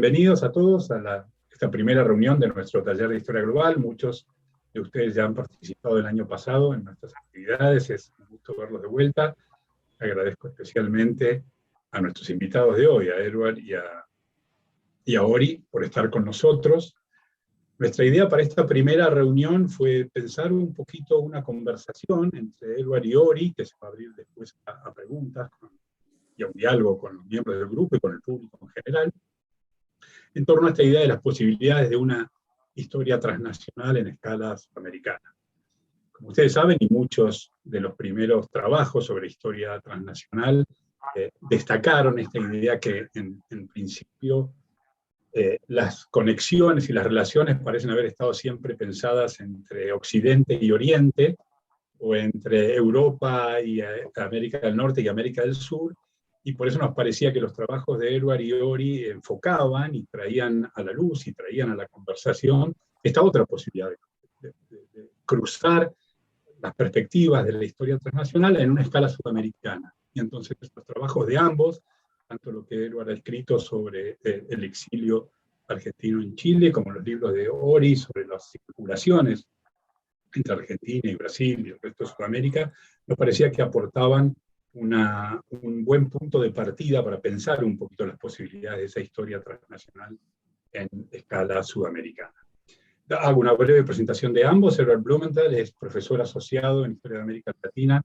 Bienvenidos a todos a esta primera reunión de nuestro taller de Historia Global. Muchos de ustedes ya han participado el año pasado en nuestras actividades. Es un gusto verlos de vuelta. Agradezco especialmente a nuestros invitados de hoy, a Edward y a Ori, por estar con nosotros. Nuestra idea para esta primera reunión fue pensar un poquito una conversación entre Edward y Ori, que se va a abrir después a preguntas y a un diálogo con los miembros del grupo y con el público en general, en torno a esta idea de las posibilidades de una historia transnacional en escala sudamericana. Como ustedes saben, y muchos de los primeros trabajos sobre historia transnacional destacaron esta idea que en principio las conexiones y las relaciones parecen haber estado siempre pensadas entre Occidente y Oriente, o entre Europa y América del Norte y América del Sur, y por eso nos parecía que los trabajos de Edward y Ori enfocaban y traían a la luz y traían a la conversación esta otra posibilidad de cruzar las perspectivas de la historia transnacional en una escala sudamericana. Y entonces los trabajos de ambos, tanto lo que Edward ha escrito sobre el exilio argentino en Chile, como los libros de Ori sobre las circulaciones entre Argentina y Brasil y el resto de Sudamérica, nos parecía que aportaban un buen punto de partida para pensar un poquito las posibilidades de esa historia transnacional en escala sudamericana. Hago una breve presentación de ambos. Edward Blumenthal es profesor asociado en Historia de América Latina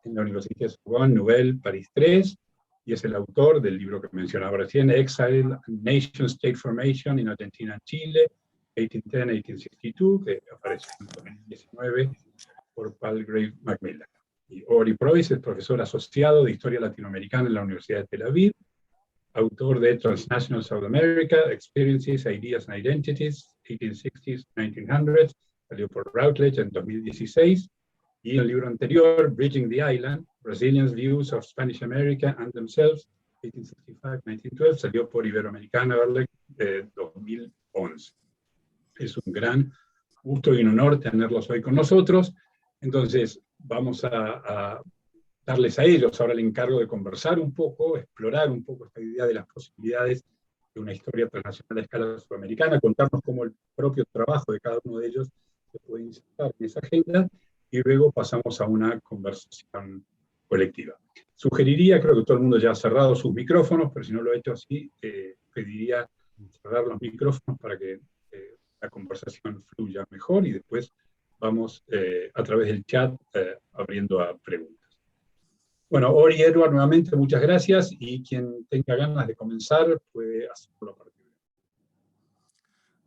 en la Universidad de Sorbonne Nouvelle París 3, y es el autor del libro que mencionaba recién, Exile and Nation State Formation in Argentina and Chile, 1810-1862, que apareció en 2019 por Palgrave Macmillan. Y Ori Preuss es profesor asociado de Historia Latinoamericana en la Universidad de Tel Aviv, autor de Transnational South America, Experiences, Ideas and Identities, 1860s-1900s, salió por Routledge en 2016, y el libro anterior, Bridging the Island, Brazilians' Views of Spanish America and Themselves, 1865-1912, salió por Iberoamericana Verlag 2011. Es un gran gusto y un honor tenerlos hoy con nosotros. Entonces, vamos a darles a ellos ahora el encargo de conversar un poco, explorar un poco esta idea de las posibilidades de una historia transnacional a escala sudamericana, contarnos cómo el propio trabajo de cada uno de ellos se puede insertar en esa agenda, y luego pasamos a una conversación colectiva. Sugeriría, creo que todo el mundo ya ha cerrado sus micrófonos, pero si no lo he hecho así, pediría cerrar los micrófonos para que la conversación fluya mejor, y después vamos a través del chat abriendo a preguntas. Bueno, Ori y Edward, nuevamente muchas gracias, y quien tenga ganas de comenzar puede hacerlo a partir de ahí.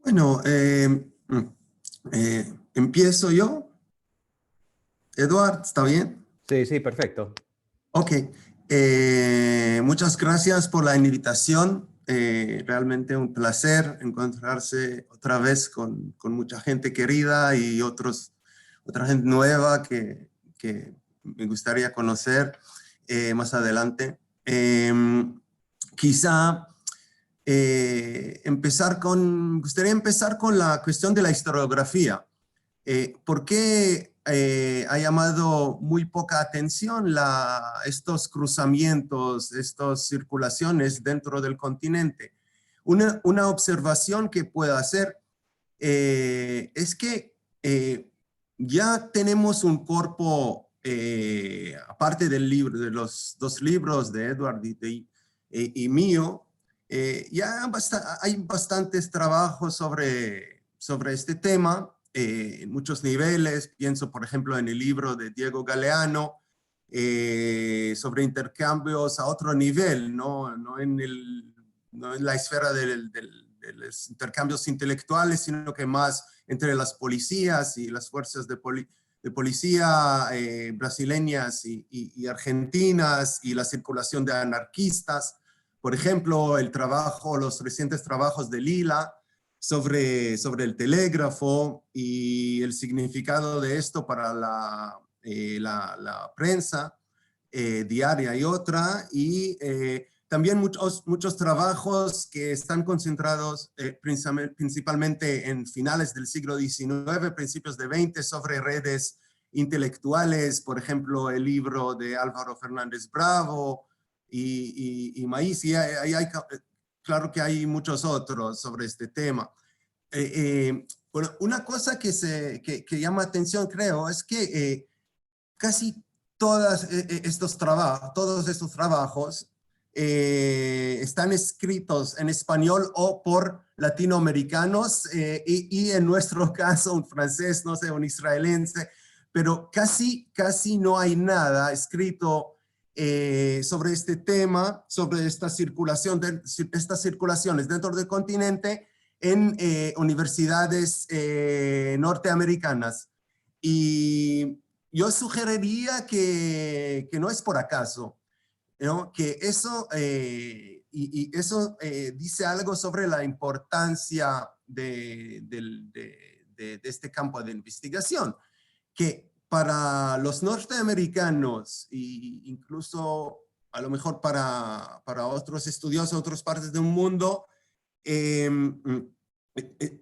Bueno, empiezo yo. Edward, ¿está bien? Sí, sí, perfecto. Ok. Muchas gracias por la invitación. Realmente un placer encontrarse otra vez con mucha gente querida y otra gente nueva que me gustaría conocer más adelante. Quizá me gustaría empezar con la cuestión de la historiografía. ¿Por qué ha llamado muy poca atención estos cruzamientos, estas circulaciones dentro del continente? Una observación que puedo hacer es que ya tenemos un cuerpo, aparte del libro, de los dos libros de Edward y mío, ya hay bastantes trabajos sobre este tema en muchos niveles. Pienso, por ejemplo, en el libro de Diego Galeano sobre intercambios a otro nivel, no en la esfera de los intercambios intelectuales, sino que más entre las policías y las fuerzas de policía brasileñas y argentinas, y la circulación de anarquistas. Por ejemplo, los recientes trabajos de Lila sobre el telégrafo y el significado de esto para la prensa diaria y otra, y también muchos trabajos que están concentrados principalmente en finales del siglo XIX, principios de XX, sobre redes intelectuales. Por ejemplo, el libro de Álvaro Fernández Bravo y Maíz, y hay claro que hay muchos otros sobre este tema. Bueno, una cosa que llama atención, creo, es que casi todos estos trabajos están escritos en español o por latinoamericanos y en nuestro caso un francés, no sé, un israelense, pero casi no hay nada escrito sobre este tema, sobre estas circulaciones dentro del continente en universidades norteamericanas. Y yo sugeriría que no es por acaso, ¿no? Que eso, eso dice algo sobre la importancia de este campo de investigación, que para los norteamericanos e incluso a lo mejor para otros estudiosos de otras partes del mundo,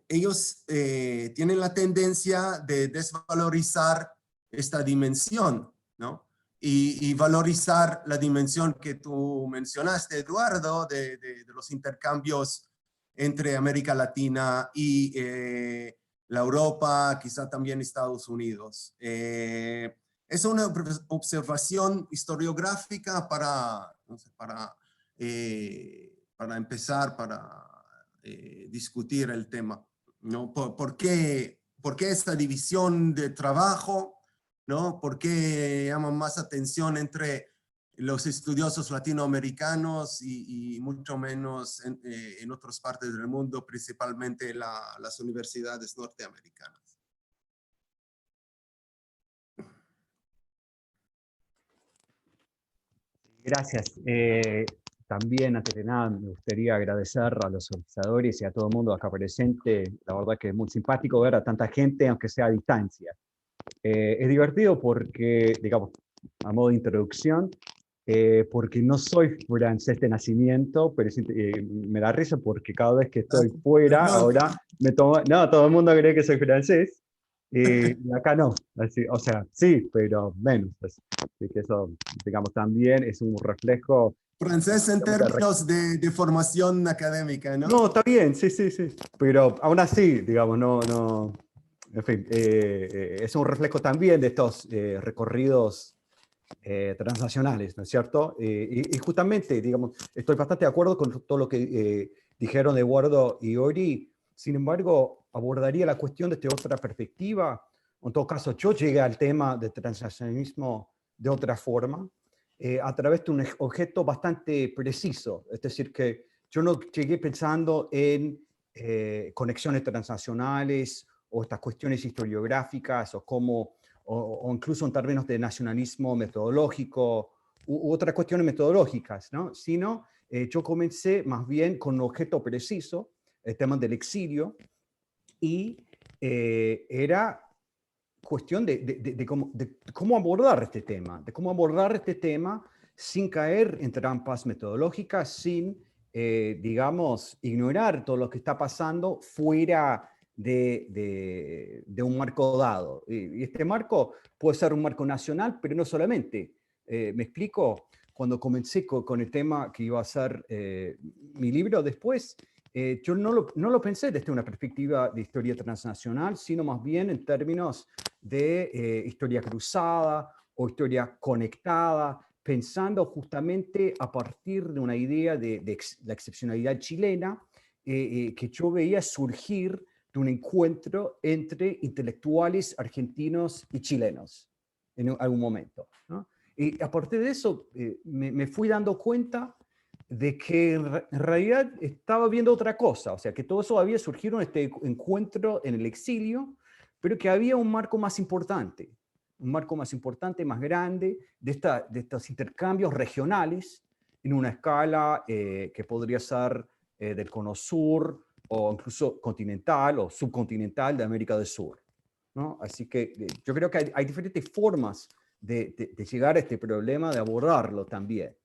ellos tienen la tendencia de desvalorizar esta dimensión, ¿no? Y valorizar la dimensión que tú mencionaste, Eduardo, de los intercambios entre América Latina y la Europa, quizá también Estados Unidos. Es una observación historiográfica no sé, para empezar, para discutir el tema, ¿no? ¿Por qué esta división de trabajo, ¿no? ¿Por qué llaman más atención entre los estudiosos latinoamericanos y mucho menos en otras partes del mundo, principalmente las universidades norteamericanas? Gracias. También, antes de nada, me gustaría agradecer a los organizadores y a todo el mundo acá presente. La verdad que es muy simpático ver a tanta gente, aunque sea a distancia. Es divertido porque, digamos, a modo de introducción, porque no soy francés de nacimiento, pero me da risa porque cada vez que estoy fuera, ahora me tomo... No, todo el mundo cree que soy francés, y acá no. Así, o sea, sí, pero menos. Así que eso, digamos, también es un reflejo... Francés en términos de formación académica, ¿no? No, está bien, sí, sí, sí. Pero aún así, digamos, no... En fin, es un reflejo también de estos recorridos transnacionales, ¿no es cierto? Y justamente, digamos, estoy bastante de acuerdo con todo lo que dijeron Eduardo y Ori. Sin embargo, abordaría la cuestión desde otra perspectiva. En todo caso, yo llegué al tema del transnacionalismo de otra forma, a través de un objeto bastante preciso. Es decir, que yo no llegué pensando en conexiones transnacionales o estas cuestiones historiográficas o cómo, o incluso en términos de nacionalismo metodológico u otras cuestiones metodológicas, ¿no? Sino yo comencé más bien con un objeto preciso, el tema del exilio, y era cuestión de cómo abordar este tema, de cómo abordar este tema sin caer en trampas metodológicas, sin, digamos, ignorar todo lo que está pasando fuera de un marco dado. Y este marco puede ser un marco nacional, pero no solamente. Me explico, cuando comencé con el tema que iba a ser mi libro después, yo no lo pensé desde una perspectiva de historia transnacional, sino más bien en términos de historia cruzada o historia conectada, pensando justamente a partir de una idea de la excepcionalidad chilena que yo veía surgir de un encuentro entre intelectuales argentinos y chilenos en algún momento, ¿no? Y a partir de eso me fui dando cuenta de que en realidad estaba viendo otra cosa, o sea, que todo eso había surgido en este encuentro en el exilio, pero que había un marco más importante, más grande, de estos intercambios regionales en una escala que podría ser del Cono Sur o incluso continental o subcontinental de América del Sur, ¿no? Así que yo creo que hay diferentes formas de llegar a este problema, de abordarlo también.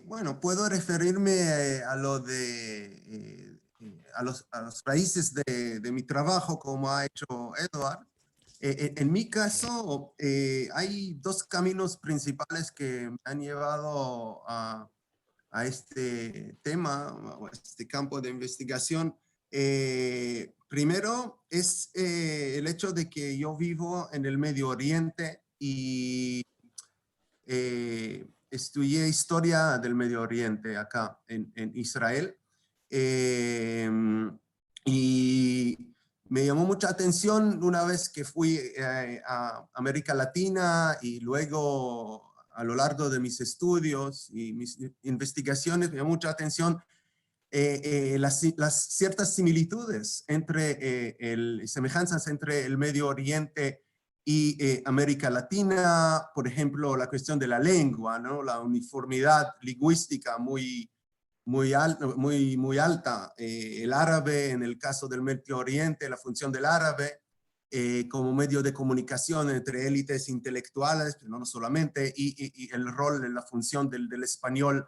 Bueno, puedo referirme a lo a los raíces de mi trabajo, como ha hecho Edward. En mi caso, hay dos caminos principales que me han llevado a este tema, a este campo de investigación. Primero es el hecho de que yo vivo en el Medio Oriente y estudié historia del Medio Oriente acá en Israel. Y me llamó mucha atención una vez que fui a América Latina y luego a lo largo de mis estudios y mis investigaciones, me llamó mucha atención las ciertas similitudes entre semejanzas entre el Medio Oriente y América Latina, por ejemplo, la cuestión de la lengua, ¿no? La uniformidad lingüística muy alta. El árabe, en el caso del Medio Oriente, la función del árabe como medio de comunicación entre élites intelectuales, pero no solamente, y el rol de la función del español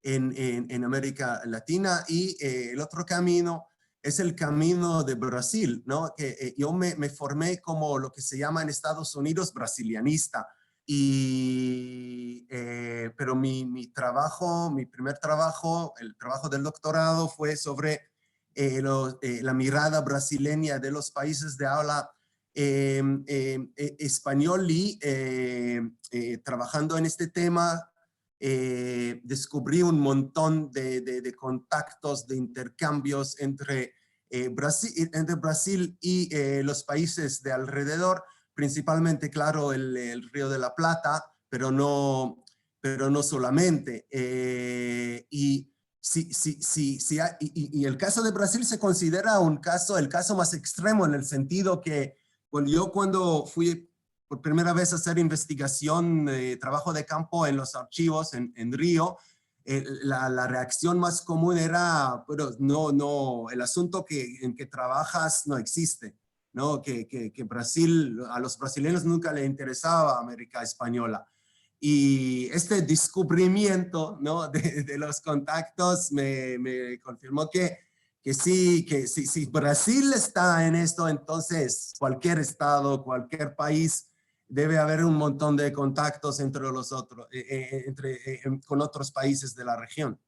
en América Latina. Y el otro camino es el camino de Brasil, ¿no? Que yo me formé como lo que se llama en Estados Unidos brasilianista. Pero mi trabajo, mi primer trabajo, el trabajo del doctorado fue sobre la mirada brasileña de los países de habla español y trabajando en este tema descubrí un montón de contactos, de intercambios entre Brasil y los países de alrededor, principalmente, claro, el Río de la Plata, pero no solamente. Y el caso de Brasil se considera el caso más extremo en el sentido que cuando fui por primera vez a hacer investigación, trabajo de campo en los archivos en Río, la reacción más común era, pero no, el asunto en que trabajas no existe, ¿no? Que Brasil, a los brasileños nunca le interesaba América Española. Y este descubrimiento, ¿no? de los contactos me confirmó que sí, si Brasil está en esto, entonces cualquier estado, cualquier país, debe haber un montón de contactos entre los otros, con otros países de la región.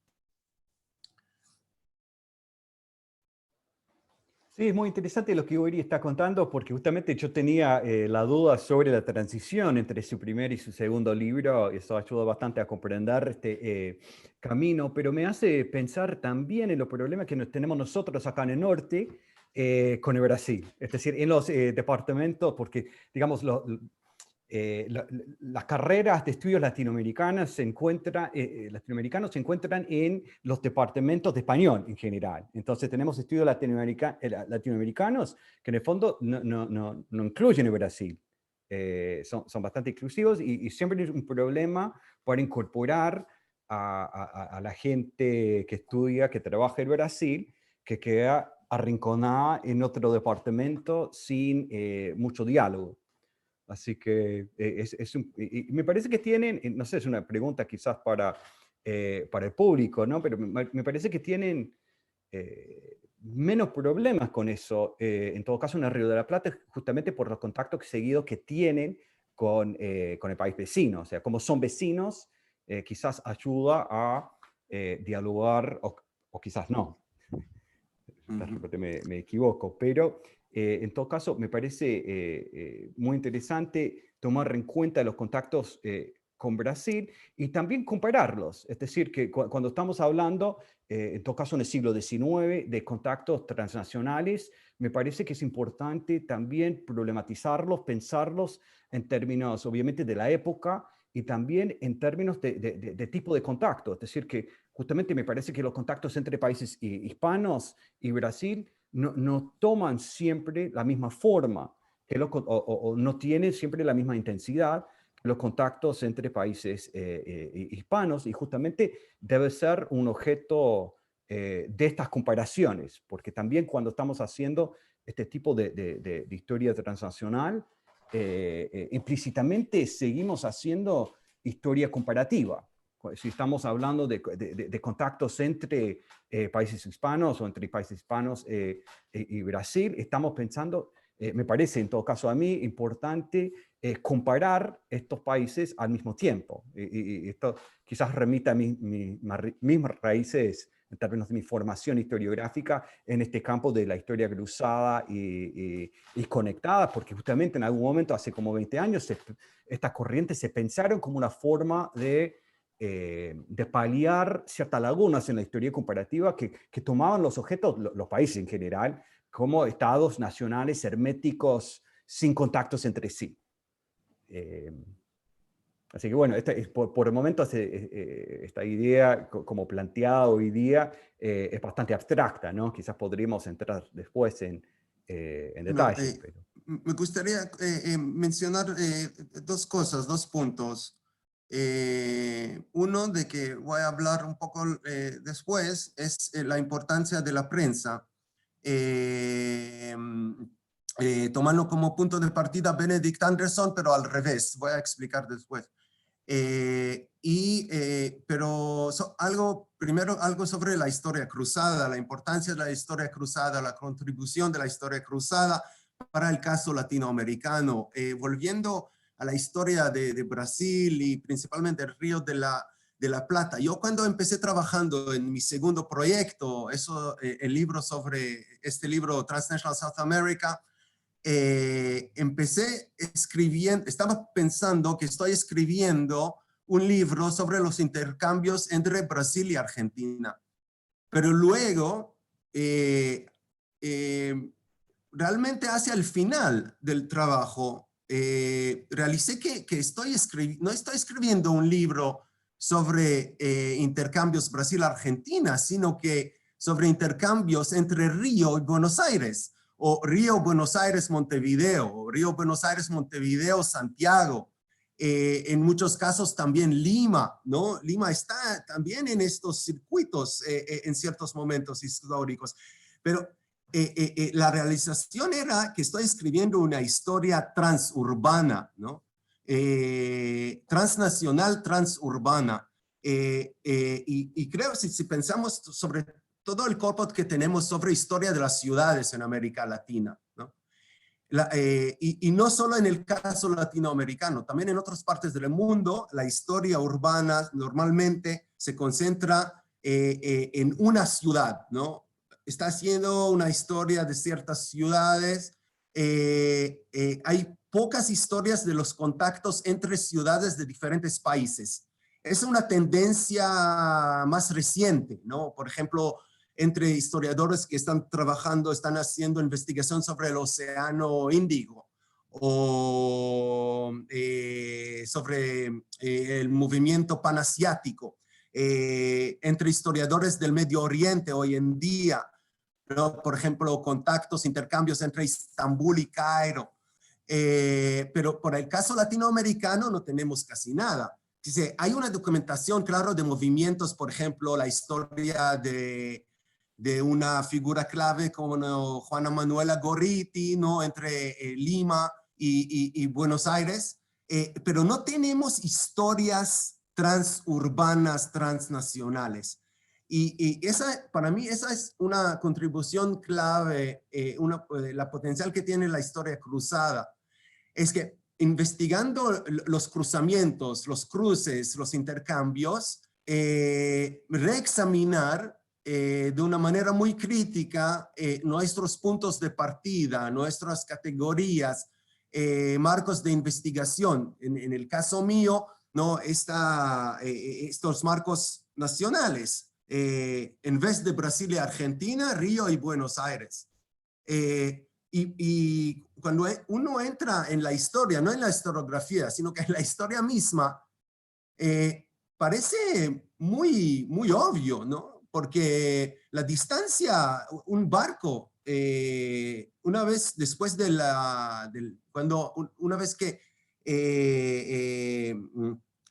Sí, es muy interesante lo que Uri está contando porque justamente yo tenía la duda sobre la transición entre su primer y su segundo libro. Eso ayuda bastante a comprender este camino, pero me hace pensar también en los problemas que tenemos nosotros acá en el norte con el Brasil. Es decir, en los departamentos, porque digamos, las carreras de estudios latinoamericanos se encuentran en los departamentos de español en general. Entonces tenemos estudios latinoamericanos que en el fondo no incluyen el Brasil. Son bastante exclusivos y siempre es un problema para incorporar a la gente que estudia, que trabaja en Brasil, que queda arrinconada en otro departamento sin mucho diálogo. Así que me parece que tienen, no sé, es una pregunta quizás para el público, ¿no? Pero me parece que tienen menos problemas con eso, en todo caso en el Río de la Plata, justamente por los contactos seguidos que tienen con el país vecino. O sea, como son vecinos, quizás ayuda a dialogar o quizás no. De repente me equivoco, pero en todo caso me parece muy interesante tomar en cuenta los contactos con Brasil y también compararlos. Es decir, que cuando estamos hablando, en todo caso en el siglo XIX, de contactos transnacionales, me parece que es importante también problematizarlos, pensarlos en términos obviamente de la época y también en términos de tipo de contacto. Es decir, que justamente me parece que los contactos entre países hispanos y Brasil no toman siempre la misma forma o no tienen siempre la misma intensidad que los contactos entre países hispanos, y justamente debe ser un objeto de estas comparaciones, porque también cuando estamos haciendo este tipo de historia transnacional, implícitamente seguimos haciendo historia comparativa. Si estamos hablando de contactos entre países hispanos o entre países hispanos y Brasil, estamos pensando me parece, en todo caso a mí, importante comparar estos países al mismo tiempo. Y esto quizás remita a mis raíces en términos de mi formación historiográfica en este campo de la historia cruzada y conectada, porque justamente en algún momento, hace como 20 años, estas corrientes se pensaron como una forma de paliar ciertas lagunas en la historia comparativa que tomaban los objetos, los países en general, como estados nacionales herméticos sin contactos entre sí. Así que bueno, por el momento esta idea como planteada hoy día es bastante abstracta, ¿no? Quizás podríamos entrar después en detalle. Pero... Me gustaría mencionar dos cosas, dos puntos. Uno de que voy a hablar un poco después es la importancia de la prensa. Tomando como punto de partida Benedict Anderson, pero al revés, voy a explicar después. Pero primero algo sobre la historia cruzada, la importancia de la historia cruzada, la contribución de la historia cruzada para el caso latinoamericano. Volviendo a la historia de Brasil y principalmente el Río de la Plata. Yo cuando empecé trabajando en mi segundo proyecto, el libro este libro Transnational South America, empecé escribiendo, estaba pensando que estoy escribiendo un libro sobre los intercambios entre Brasil y Argentina. Pero luego, realmente hacia el final del trabajo, realicé que no estoy escribiendo un libro sobre intercambios Brasil-Argentina, sino que sobre intercambios entre Río y Buenos Aires, o Río, Buenos Aires, Montevideo, o Río, Buenos Aires, Montevideo, Santiago, en muchos casos también Lima, ¿no? Lima está también en estos circuitos en ciertos momentos históricos, pero la realización era que estoy escribiendo una historia transurbana, ¿no? Transnacional, transurbana. Y creo si pensamos sobre todo el corpus que tenemos sobre historia de las ciudades en América Latina, ¿no? Y no solo en el caso latinoamericano, también en otras partes del mundo, la historia urbana normalmente se concentra en una ciudad, ¿no? Está haciendo una historia de ciertas ciudades. Hay pocas historias de los contactos entre ciudades de diferentes países. Es una tendencia más reciente, ¿no? Por ejemplo, entre historiadores que están haciendo investigación sobre el Océano Índico o sobre el movimiento panasiático, entre historiadores del Medio Oriente hoy en día, ¿no? Por ejemplo, contactos, intercambios entre Estambul y Cairo. Pero por el caso latinoamericano no tenemos casi nada. Dice, hay una documentación, claro, de movimientos, por ejemplo, la historia de una figura clave como Juana Manuela Gorriti, ¿no? Entre Lima y Buenos Aires, pero no tenemos historias transurbanas, transnacionales. Y para mí esa es una contribución clave, la potencial que tiene la historia cruzada. Es que investigando los cruzamientos, los cruces, los intercambios, reexaminar de una manera muy crítica nuestros puntos de partida, nuestras categorías, marcos de investigación. En el caso mío, ¿no? Estos marcos nacionales, en vez de Brasil y Argentina, Río y Buenos Aires. Y cuando uno entra en la historia, no en la historiografía, sino que en la historia misma, parece muy, muy obvio, ¿no? Porque la distancia, un barco, una vez después una vez que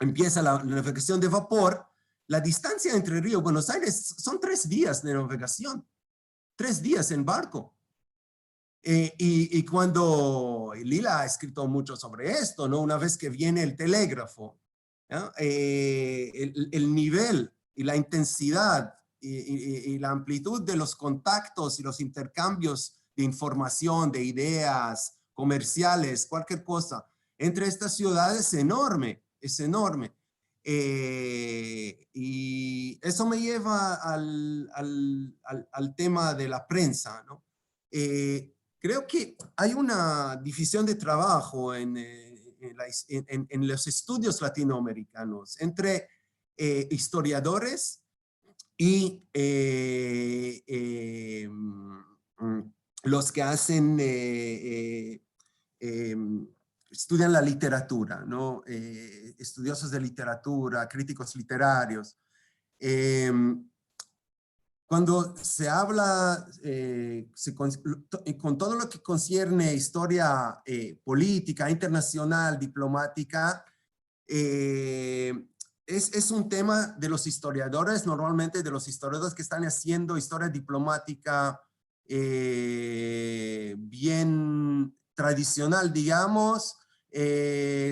empieza la navegación de vapor, la distancia entre Río y Buenos Aires son 3 días de navegación, 3 días en barco. Y cuando Lila ha escrito mucho sobre esto, ¿no? Una vez que viene el telégrafo, ¿no? El nivel y la intensidad y la amplitud de los contactos y los intercambios información, de ideas comerciales, cualquier cosa, entre estas ciudades es enorme, es enorme. Y eso me lleva al tema de la prensa, ¿no? Creo que hay una división de trabajo en los estudios latinoamericanos entre historiadores y los que hacen, estudian la literatura, ¿no? Estudiosos de literatura, críticos literarios. Cuando se habla con todo lo que concierne historia política, internacional, diplomática, es un tema de los historiadores, normalmente de los historiadores que están haciendo historia diplomática bien tradicional, digamos.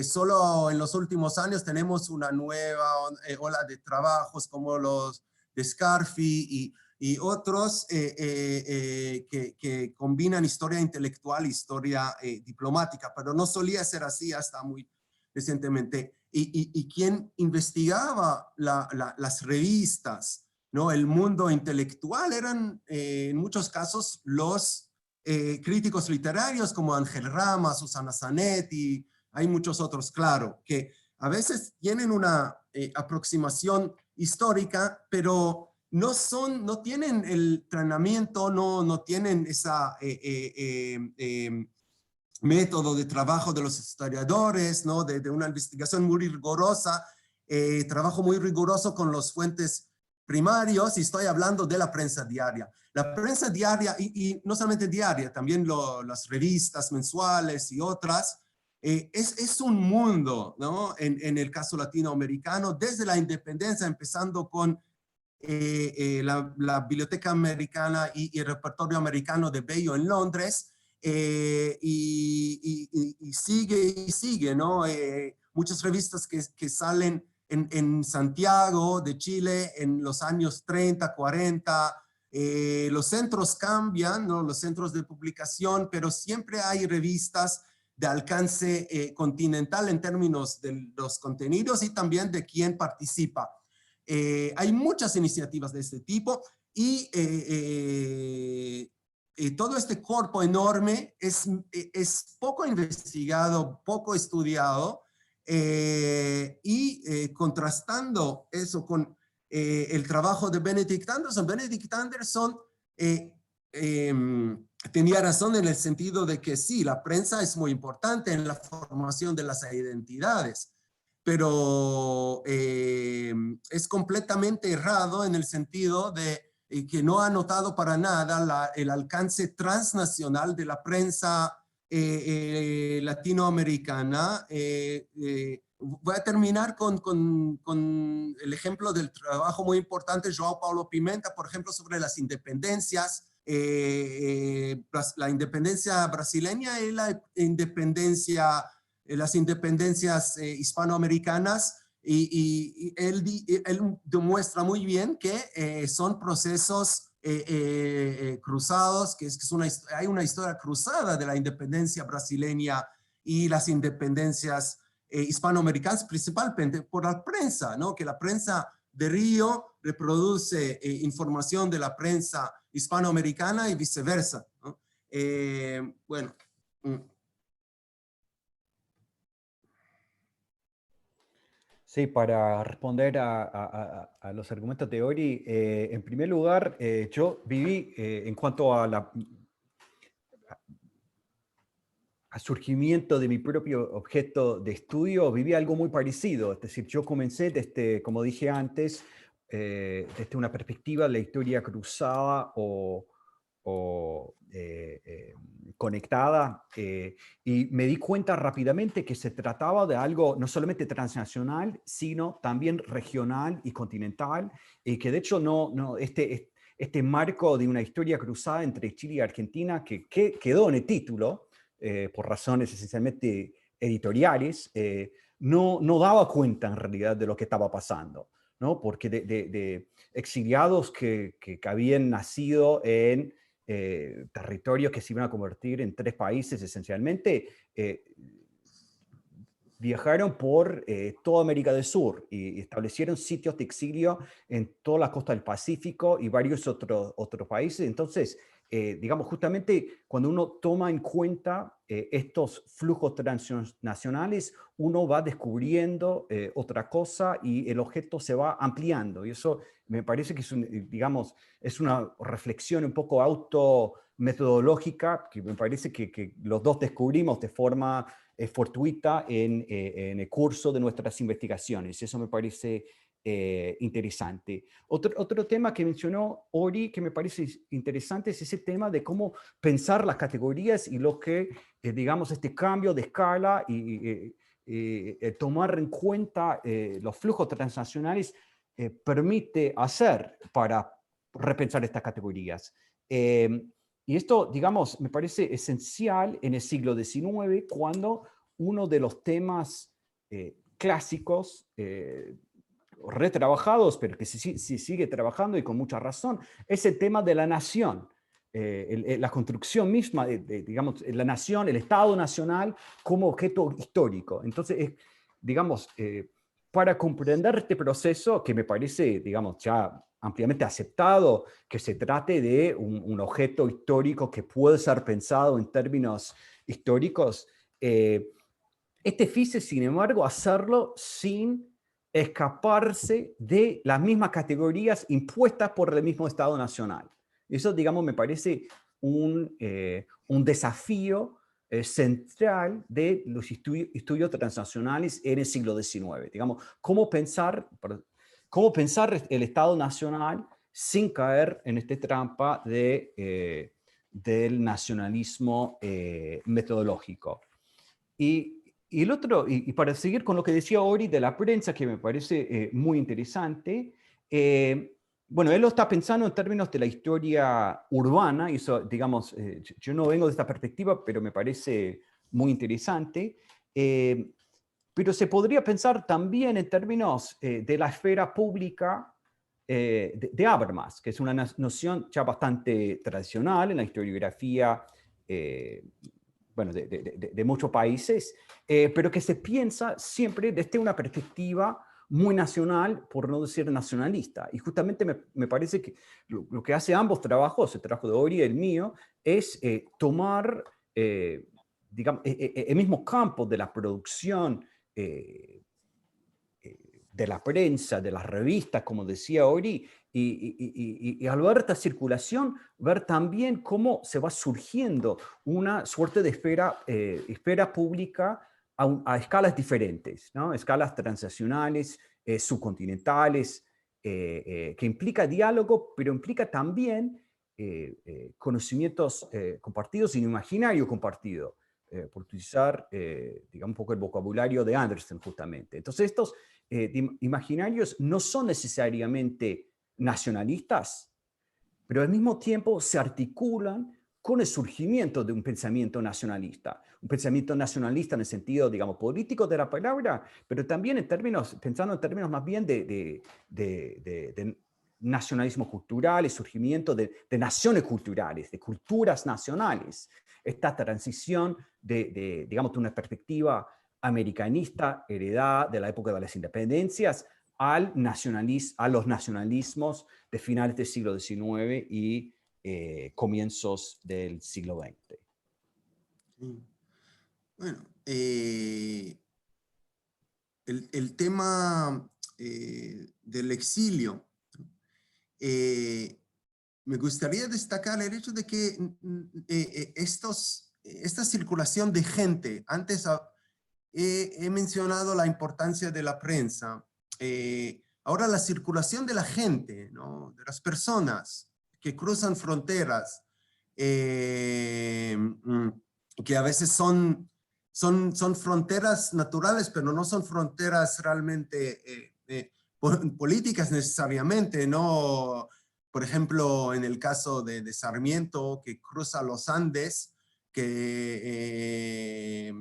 Solo en los últimos años tenemos una nueva ola de trabajos como los de Scarfi y otros que combinan historia intelectual y historia diplomática, pero no solía ser así hasta muy recientemente. Y quien investigaba las revistas, ¿no? El mundo intelectual eran en muchos casos los críticos literarios como Ángel Rama, Susana Zanetti, hay muchos otros, claro, que a veces tienen una aproximación histórica, pero no tienen el entrenamiento, no tienen esa método de trabajo de los historiadores, ¿no? De una investigación muy rigurosa, trabajo muy riguroso con los fuentes primarios, y estoy hablando de la prensa diaria. La prensa diaria, y no solamente diaria, también las revistas mensuales y otras, es un mundo, ¿no? En el caso latinoamericano, desde la independencia, empezando con la Biblioteca Americana y el Repertorio Americano de Bello en Londres, y sigue, ¿no? Muchas revistas que salen en Santiago de Chile en los años 30, 40, los centros cambian, ¿no? Los centros de publicación, pero siempre hay revistas de alcance continental en términos de los contenidos y también de quién participa. Hay muchas iniciativas de este tipo y todo este cuerpo enorme es poco investigado, poco estudiado, y contrastando eso con el trabajo de Benedict Anderson. Benedict Anderson tenía razón en el sentido de que sí, la prensa es muy importante en la formación de las identidades, pero es completamente errado en el sentido de que no ha notado para nada el alcance transnacional de la prensa latinoamericana. Voy a terminar con el ejemplo del trabajo muy importante de João Paulo Pimenta, por ejemplo, sobre las independencias, la independencia brasileña y la independencia, las independencias hispanoamericanas, y él demuestra muy bien que son procesos cruzados, que hay una historia cruzada de la independencia brasileña y las independencias hispanoamericanas, principalmente por la prensa, ¿no? Que la prensa de Río reproduce información de la prensa hispanoamericana y viceversa, ¿no? Bueno. Sí, para responder a los argumentos de Ori, en primer lugar, yo viví, en cuanto al surgimiento de mi propio objeto de estudio, viví algo muy parecido. Es decir, yo comencé desde, como dije antes, desde una perspectiva de la historia cruzada o conectada, y me di cuenta rápidamente que se trataba de algo no solamente transnacional, sino también regional y continental, y que de hecho este marco de una historia cruzada entre Chile y Argentina, que quedó en el título, por razones esencialmente editoriales, no daba cuenta en realidad de lo que estaba pasando, ¿no? Porque de exiliados que habían nacido en territorios que se iban a convertir en 3 países esencialmente, viajaron por toda América del Sur y establecieron sitios de exilio en toda la costa del Pacífico y varios otros países. Entonces, digamos, justamente cuando uno toma en cuenta estos flujos transnacionales, uno va descubriendo otra cosa y el objeto se va ampliando. Y eso me parece que es, digamos, es una reflexión un poco autometodológica que me parece que los dos descubrimos de forma fortuita en el curso de nuestras investigaciones. Eso me parece interesante. Otro tema que mencionó Ori que me parece interesante es ese tema de cómo pensar las categorías y lo que, digamos, este cambio de escala y tomar en cuenta los flujos transnacionales permite hacer para repensar estas categorías. Y esto, digamos, me parece esencial en el siglo XIX, cuando uno de los temas clásicos, retrabajados, pero que se sigue trabajando y con mucha razón, es el tema de la nación. La construcción misma, digamos, la nación, el Estado nacional como objeto histórico. Entonces, digamos, para comprender este proceso, que me parece, digamos, ya ampliamente aceptado, que se trate de un objeto histórico que puede ser pensado en términos históricos, es difícil, sin embargo, hacerlo sin escaparse de las mismas categorías impuestas por el mismo Estado Nacional. Eso, digamos, me parece un desafío central de los estudios transnacionales en el siglo XIX. Digamos, cómo pensar el Estado Nacional sin caer en esta trampa del nacionalismo metodológico. Y el otro, y para seguir con lo que decía Ori de la prensa, que me parece muy interesante, bueno, él lo está pensando en términos de la historia urbana, y eso, digamos, yo no vengo de esta perspectiva, pero me parece muy interesante, pero se podría pensar también en términos de la esfera pública de Habermas, que es una noción ya bastante tradicional en la historiografía bueno, de muchos países, pero que se piensa siempre desde una perspectiva muy nacional, por no decir nacionalista. Y justamente me parece que lo que hace ambos trabajos, el trabajo de Ori y el mío, es tomar, digamos, el mismo campo de la producción de la prensa, de las revistas, como decía Ori, y al ver esta circulación, ver también cómo se va surgiendo una suerte de esfera pública a escalas diferentes, ¿no? Escalas transnacionales, subcontinentales, que implica diálogo, pero implica también conocimientos compartidos y un imaginario compartido, por utilizar, digamos, un poco el vocabulario de Anderson, justamente. Entonces, estos imaginarios no son necesariamente nacionalistas, pero al mismo tiempo se articulan con el surgimiento de un pensamiento nacionalista en el sentido, digamos, político de la palabra, pero también pensando en términos más bien de nacionalismo cultural, el surgimiento de naciones culturales, de culturas nacionales. Esta transición digamos, de una perspectiva americanista heredada de la época de las independencias a los nacionalismos de finales del siglo XIX y comienzos del siglo XX. Bueno, el tema del exilio, me gustaría destacar el hecho de que esta circulación de gente, antes he mencionado la importancia de la prensa, ahora la circulación de la gente, ¿no? De las personas que cruzan fronteras, que a veces son fronteras naturales, pero no son fronteras realmente políticas necesariamente, ¿no? Por ejemplo, en el caso de Sarmiento, que cruza los Andes, que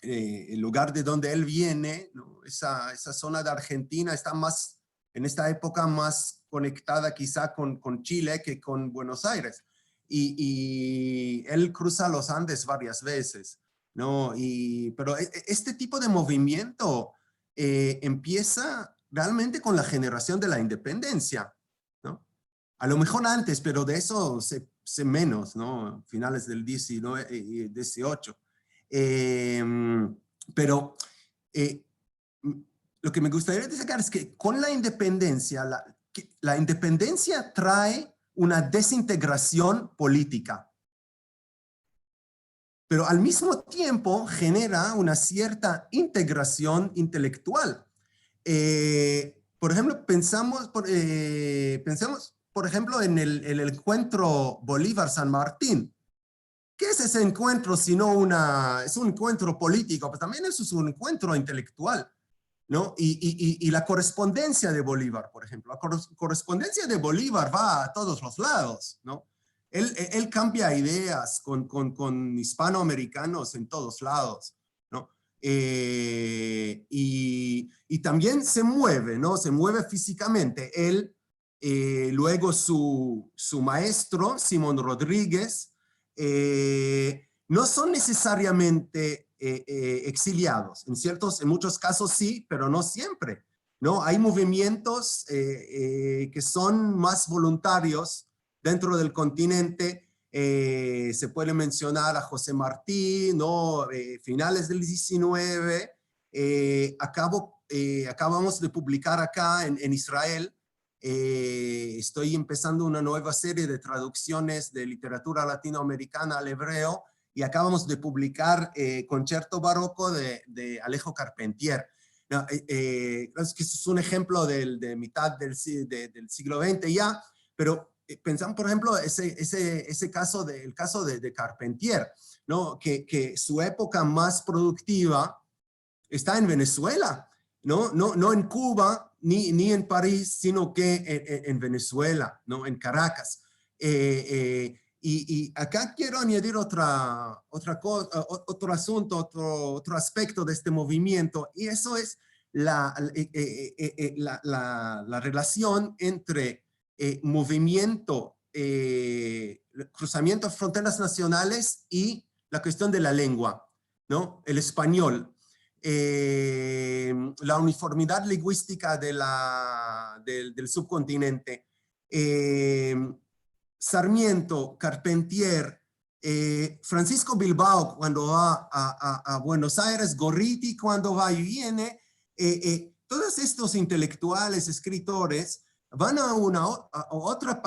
el lugar de donde él viene, ¿no? Esa zona de Argentina está más, en esta época, más conectada quizá con Chile que con Buenos Aires. y él cruza los Andes varias veces, ¿no? Pero este tipo de movimiento empieza realmente con la generación de la independencia, ¿no? A lo mejor antes, pero de eso sé menos, ¿no? Finales del 19 y 18. Pero lo que me gustaría destacar es que con la independencia, la independencia trae una desintegración política, pero al mismo tiempo genera una cierta integración intelectual. Por ejemplo, pensamos, por ejemplo, en el encuentro Bolívar-San Martín. ¿Qué es ese encuentro si no es un encuentro político? Pues también eso es un encuentro intelectual, ¿no? Y la correspondencia de Bolívar, por ejemplo. La correspondencia de Bolívar va a todos los lados, ¿no? Él cambia ideas con hispanoamericanos en todos lados, ¿no? Y también se mueve, ¿no? Se mueve físicamente. Él, luego su maestro, Simón Rodríguez, no son necesariamente exiliados. En muchos casos sí, pero no siempre, ¿no? Hay movimientos que son más voluntarios dentro del continente. Se puede mencionar a José Martí, ¿no? Finales del 19. Acabamos de publicar acá en Israel. Estoy empezando una nueva serie de traducciones de literatura latinoamericana al hebreo y acabamos de publicar Concierto Barroco de Alejo Carpentier. No, es que es un ejemplo de mitad del siglo XX ya, pero pensamos, por ejemplo, el caso de Carpentier, ¿no? Que su época más productiva está en Venezuela, no en Cuba ni en París, sino que en Venezuela, ¿no? En Caracas. Y acá quiero añadir otro asunto, otro aspecto de este movimiento, y eso es la relación entre movimiento, cruzamiento de fronteras nacionales y la cuestión de la lengua, ¿no? El español. La uniformidad lingüística del subcontinente. Sarmiento, Carpentier, Francisco Bilbao cuando va a Buenos Aires, Gorriti cuando va y viene, todos estos intelectuales, escritores, van a un otro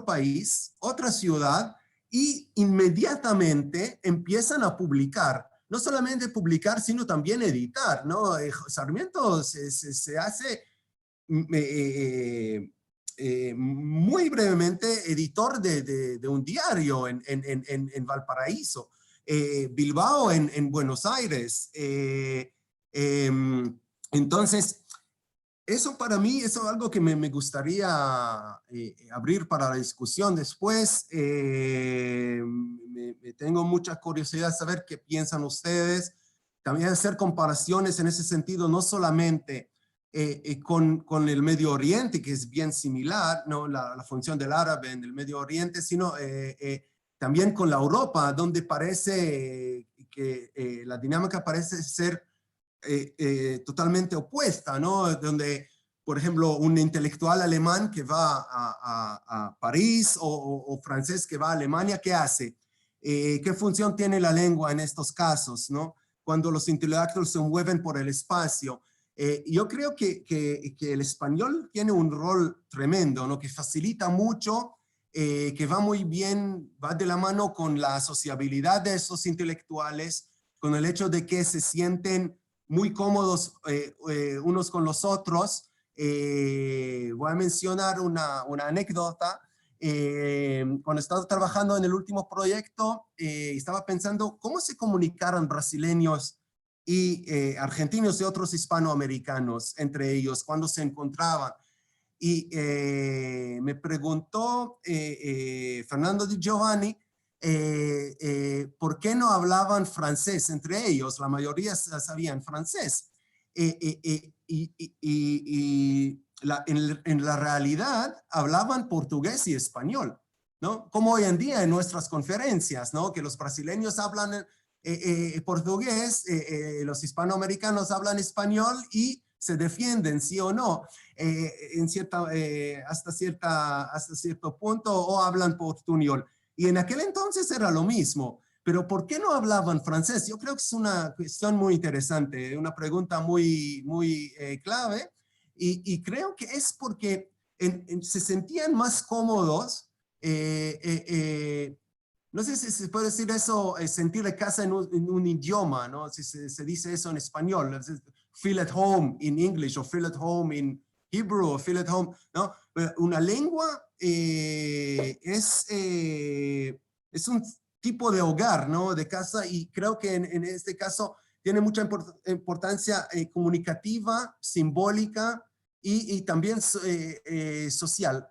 país, otra ciudad, y inmediatamente empiezan a publicar. No solamente publicar, sino también editar, ¿no? Sarmiento se hace muy brevemente editor de un diario en Valparaíso. Bilbao en Buenos Aires. Entonces, eso para mí es algo que me gustaría abrir para la discusión después. Tengo mucha curiosidad de saber qué piensan ustedes. También hacer comparaciones en ese sentido, no solamente con el Medio Oriente, que es bien similar, ¿no? La función del árabe en el Medio Oriente, sino también con la Europa, donde parece que la dinámica parece ser totalmente opuesta, ¿no? Donde, por ejemplo, un intelectual alemán que va a París o francés que va a Alemania, ¿qué hace? ¿Qué función tiene la lengua en estos casos, ¿no? Cuando los intelectuales se mueven por el espacio. Yo creo que el español tiene un rol tremendo, ¿no? Que facilita mucho, que va muy bien, va de la mano con la sociabilidad de esos intelectuales, con el hecho de que se sienten muy cómodos unos con los otros. Voy a mencionar una anécdota. Cuando estaba trabajando en el último proyecto, estaba pensando cómo se comunicaron brasileños y argentinos y otros hispanoamericanos entre ellos cuando se encontraban. Y me preguntó Fernando Di Giovanni, ¿por qué no hablaban francés entre ellos? La mayoría sabían francés. En la realidad hablaban portugués y español. ¿no? Como hoy en día en nuestras conferencias, ¿no? Que los brasileños hablan portugués, los hispanoamericanos hablan español y se defienden, sí o no, hasta cierto punto, o hablan portuñol. Y en aquel entonces era lo mismo. Pero ¿por qué no hablaban francés? Yo creo que es una cuestión muy interesante, una pregunta muy clave. Y creo que es porque se sentían más cómodos. No sé si se puede decir eso, sentir de casa en un idioma, ¿no? Si se dice eso en español, feel at home in English, o feel at home in Hebrew, o feel at home, ¿no? Una lengua es un tipo de hogar, ¿no? De casa, y creo que en este caso tiene mucha importancia comunicativa, simbólica y también social.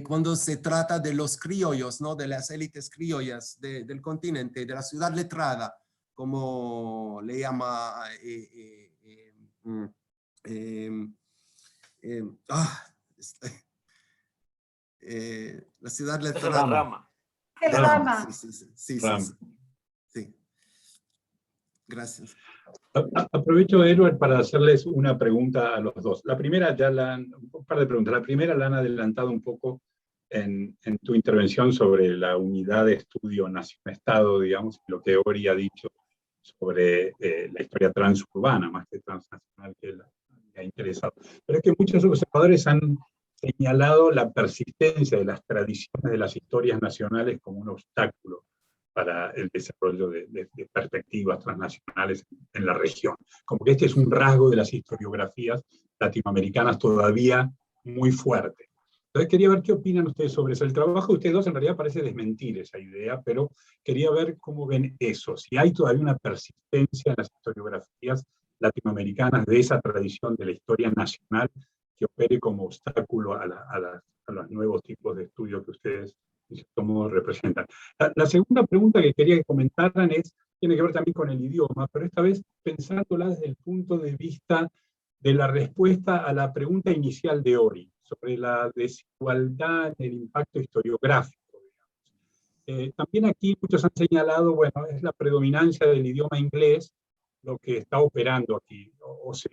Cuando se trata de los criollos, ¿no? De las élites criollas del continente, de la ciudad letrada, como le llama la ciudad letrada. Rama. Rama. Sí. Gracias. Aprovecho, Edward, para hacerles una pregunta a los dos. La primera, un par de preguntas. La primera la han adelantado un poco en tu intervención sobre la unidad de estudio nación-estado, digamos, y lo que Ori ha dicho sobre la historia transurbana, más que transnacional, que le ha interesado. Pero es que muchos observadores han señalado la persistencia de las tradiciones de las historias nacionales como un obstáculo para el desarrollo de perspectivas transnacionales en la región. Como que este es un rasgo de las historiografías latinoamericanas todavía muy fuerte. Entonces quería ver qué opinan ustedes sobre eso. El trabajo de ustedes dos en realidad parece desmentir esa idea, pero quería ver cómo ven eso. Si hay todavía una persistencia en las historiografías latinoamericanas de esa tradición de la historia nacional que opere como obstáculo a los nuevos tipos de estudios que ustedes de cierto modo representan. La segunda pregunta que quería que comentaran tiene que ver también con el idioma, pero esta vez pensándola desde el punto de vista de la respuesta a la pregunta inicial de Ori, sobre la desigualdad en el impacto historiográfico. También aquí muchos han señalado, bueno, es la predominancia del idioma inglés lo que está operando aquí. O se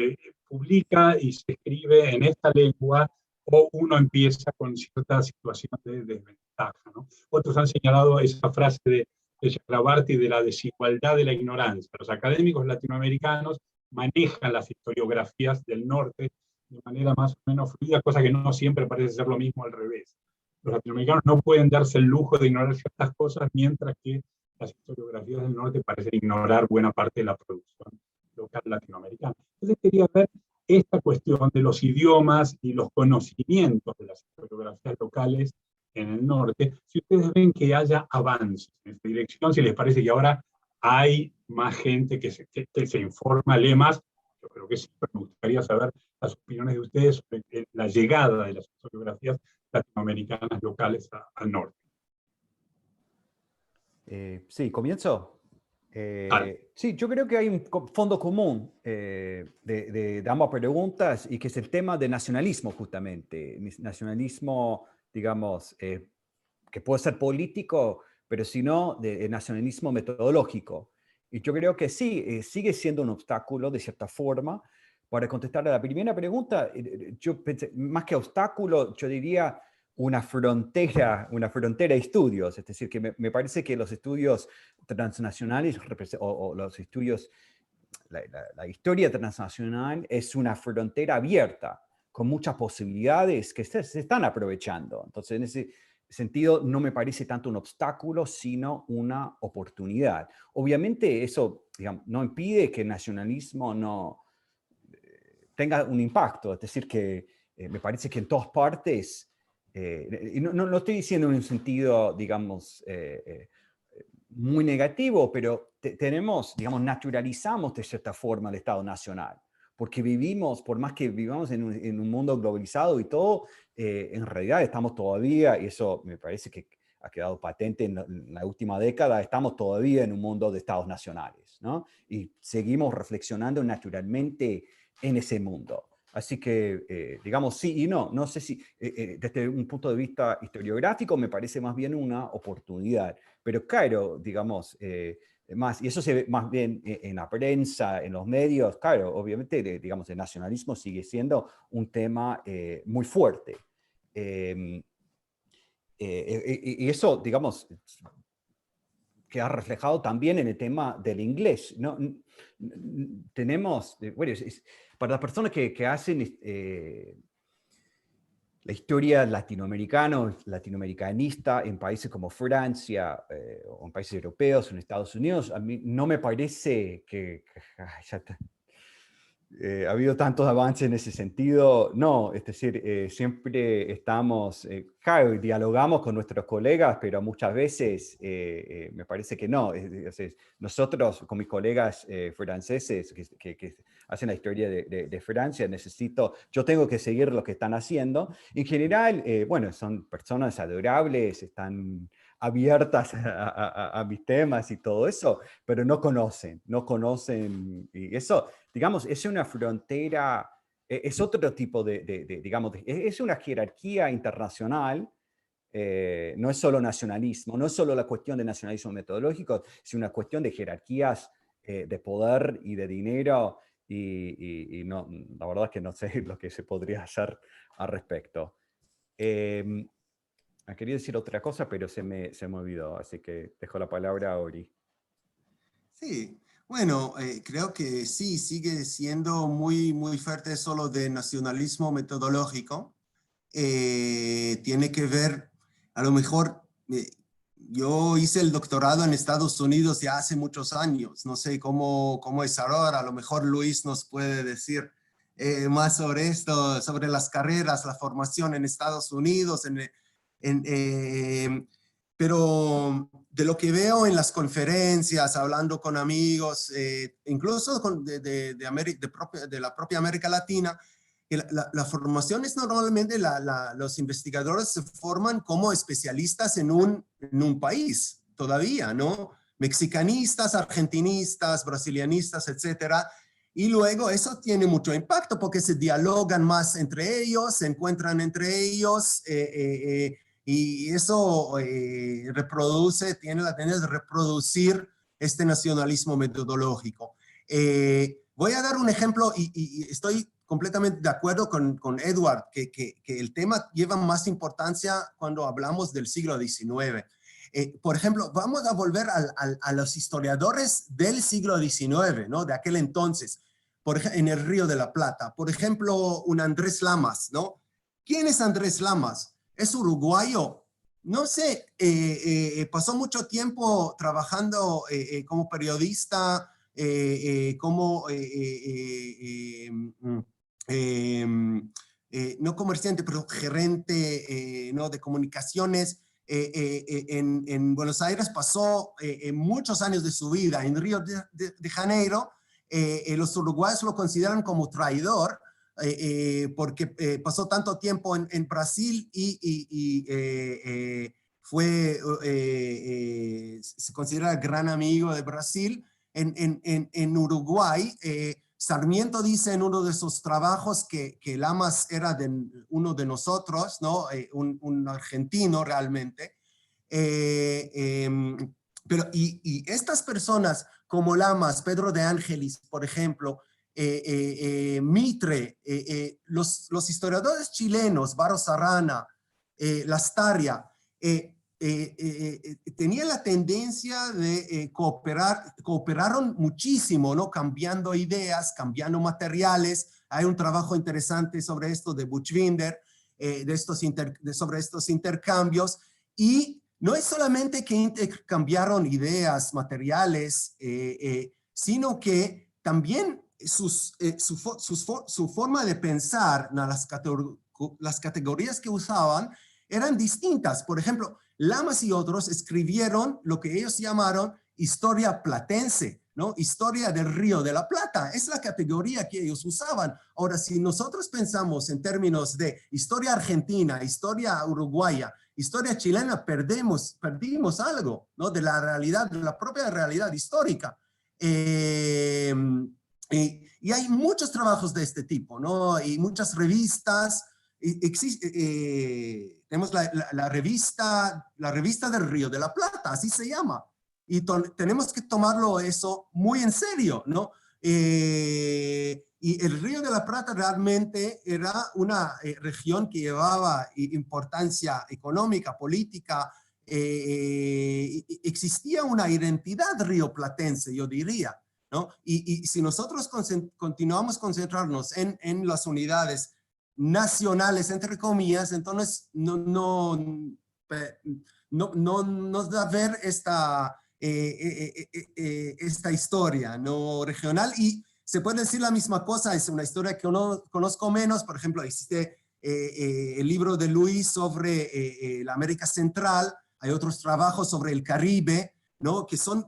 publica y se escribe en esta lengua, o uno empieza con cierta situación de desventaja, ¿no? Otros han señalado esa frase de Chakrabarty de la desigualdad de la ignorancia. Los académicos latinoamericanos manejan las historiografías del norte de manera más o menos fluida, cosa que no siempre parece ser lo mismo al revés. Los latinoamericanos no pueden darse el lujo de ignorar ciertas cosas, mientras que las historiografías del norte parecen ignorar buena parte de la producción local latinoamericana. Entonces quería ver esta cuestión de los idiomas y los conocimientos de las historiografías locales en el norte, si ustedes ven que haya avances en esta dirección, si les parece que ahora hay más gente que se informa, lee más. Yo creo que sí, pero me gustaría saber las opiniones de ustedes sobre la llegada de las historiografías latinoamericanas locales al norte. Sí, ¿comienzo? Sí, yo creo que hay un fondo común de ambas preguntas, y que es el tema de nacionalismo, justamente. Nacionalismo, digamos, que puede ser político, pero si no, de nacionalismo metodológico. Y yo creo que sí, sigue siendo un obstáculo, de cierta forma. Para contestar a la primera pregunta, yo pensé, más que obstáculo, yo diría una frontera de estudios. Es decir, que me parece que los estudios transnacionales o los estudios, la historia transnacional es una frontera abierta, con muchas posibilidades que se están aprovechando. Entonces, en ese sentido, no me parece tanto un obstáculo, sino una oportunidad. Obviamente, eso, digamos, no impide que el nacionalismo no tenga un impacto. Es decir, que me parece que en todas partes, y no estoy diciendo en un sentido, digamos, muy negativo, pero tenemos, digamos, naturalizamos de cierta forma el Estado Nacional, porque vivimos, por más que vivamos en un mundo globalizado y todo, en realidad estamos todavía, y eso me parece que ha quedado patente en la última década, estamos todavía en un mundo de Estados nacionales, ¿no? Y seguimos reflexionando naturalmente en ese mundo. Así que, digamos, sí y no. No sé si, desde un punto de vista historiográfico, me parece más bien una oportunidad. Pero claro, digamos, más, y eso se ve más bien en la prensa, en los medios, claro, obviamente, digamos, el nacionalismo sigue siendo un tema muy fuerte. Y eso, digamos, queda reflejado también en el tema del inglés, ¿no? Tenemos, bueno, para las personas que hacen la historia latinoamericanista en países como Francia, o en países europeos, en Estados Unidos, a mí no me parece que ya está. Ha habido tantos avances en ese sentido. No, es decir, siempre estamos, claro, dialogamos con nuestros colegas, pero muchas veces me parece que no. Nosotros, con mis colegas franceses que hacen la historia de Francia, yo tengo que seguir lo que están haciendo. En general, bueno, son personas adorables, están abiertas a mis temas y todo eso, pero no conocen, y eso, digamos, es una frontera, es otro tipo digamos, es una jerarquía internacional, no es solo nacionalismo, no es solo la cuestión de nacionalismo metodológico, es una cuestión de jerarquías de poder y de dinero, y no, la verdad es que no sé lo que se podría hacer al respecto. Quería decir otra cosa, pero se me olvidó, así que dejo la palabra a Ori. Sí, bueno, creo que sí, sigue siendo muy, muy fuerte solo de nacionalismo metodológico. Tiene que ver, a lo mejor, yo hice el doctorado en Estados Unidos ya hace muchos años, no sé cómo es ahora, a lo mejor Luis nos puede decir más sobre esto, sobre las carreras, la formación en Estados Unidos, pero de lo que veo en las conferencias, hablando con amigos, incluso de la propia América Latina, la formación es normalmente, los investigadores se forman como especialistas en un país todavía, ¿no? Mexicanistas, argentinistas, brasilianistas, etcétera. Y luego eso tiene mucho impacto porque se dialogan más entre ellos, se encuentran entre ellos, y eso tiene la tendencia de reproducir este nacionalismo metodológico. Voy a dar un ejemplo y estoy completamente de acuerdo con Edward, que el tema lleva más importancia cuando hablamos del siglo XIX. Por ejemplo, vamos a volver a los historiadores del siglo XIX, ¿no? De aquel entonces, en el Río de la Plata. Por ejemplo, un Andrés Lamas, ¿no? ¿Quién es Andrés Lamas? ¿Es uruguayo? No sé, pasó mucho tiempo trabajando como periodista, no comerciante, pero gerente ¿no? de comunicaciones. En Buenos Aires pasó muchos años de su vida. En Río de Janeiro, los uruguayos lo consideran como traidor, porque pasó tanto tiempo en Brasil y se considera el gran amigo de Brasil. En Uruguay, Sarmiento dice en uno de sus trabajos que Lamas era uno de nosotros, ¿no? Un argentino realmente. Y estas personas como Lamas, Pedro de Ángelis, por ejemplo, Mitre, los historiadores chilenos, Barros Arana, Lastaria, tenían la tendencia de cooperaron muchísimo, ¿no? Cambiando ideas, cambiando materiales. Hay un trabajo interesante sobre esto de Buchbinder, sobre estos intercambios. Y no es solamente que intercambiaron ideas, materiales, sino que también su forma de pensar, las categorías que usaban eran distintas. Por ejemplo, Lamas y otros escribieron lo que ellos llamaron historia platense, ¿no? Historia del Río de la Plata. Es la categoría que ellos usaban. Ahora, si nosotros pensamos en términos de historia argentina, historia uruguaya, historia chilena, perdimos algo, ¿no? De la realidad, de la propia realidad histórica. Y hay muchos trabajos de este tipo, ¿no? Y muchas revistas. Tenemos la revista del Río de la Plata, así se llama. Y tenemos que tomarlo eso muy en serio, ¿no? Y el Río de la Plata realmente era una región que llevaba importancia económica, política. Existía una identidad rioplatense, yo diría, ¿no? Y si nosotros continuamos concentrarnos en las unidades nacionales, entre comillas, entonces no nos da a ver esta historia no regional. Y se puede decir la misma cosa, es una historia que uno conozco menos. Por ejemplo, existe el libro de Luis sobre la América Central, hay otros trabajos sobre el Caribe, ¿no? que son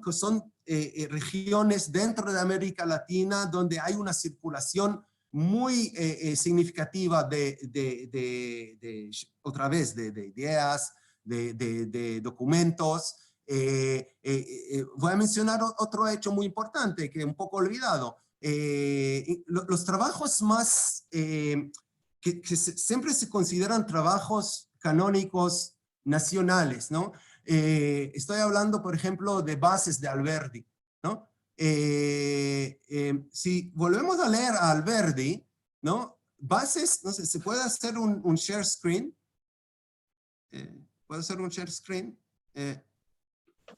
regiones dentro de América Latina donde hay una circulación muy significativa otra vez, de ideas, de documentos. Voy a mencionar otro hecho muy importante que un poco olvidado. Los trabajos más, que siempre se consideran trabajos canónicos nacionales, ¿no? Estoy hablando, por ejemplo, de Bases de Alberdi, ¿no? Si volvemos a leer a Alberdi, ¿no? Bases, no sé, ¿se puede hacer un share screen? ¿Puedo hacer un share screen?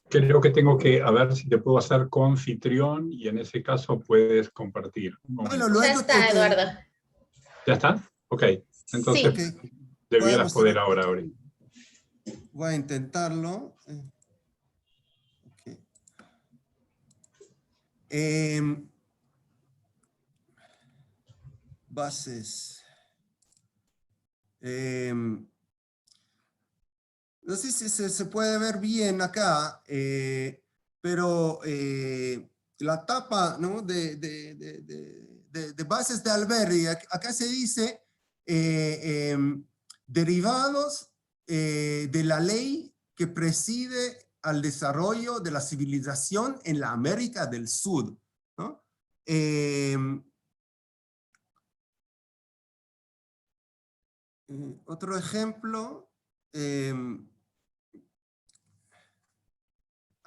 Creo que tengo que, a ver si te puedo hacer coanfitrión y en ese caso puedes compartir. Bueno, luego ya está, Eduardo. ¿Ya está? Ok. Entonces, sí. debieras poder ahora. Voy a intentarlo. Bases. No sé si se puede ver bien acá, pero la tapa, ¿no? de Bases de Alberdi, acá se dice derivados de la ley que preside al desarrollo de la civilización en la América del Sur, ¿no? Otro ejemplo.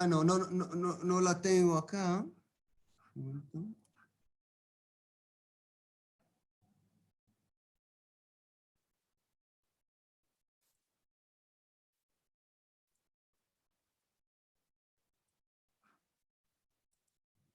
No la tengo acá.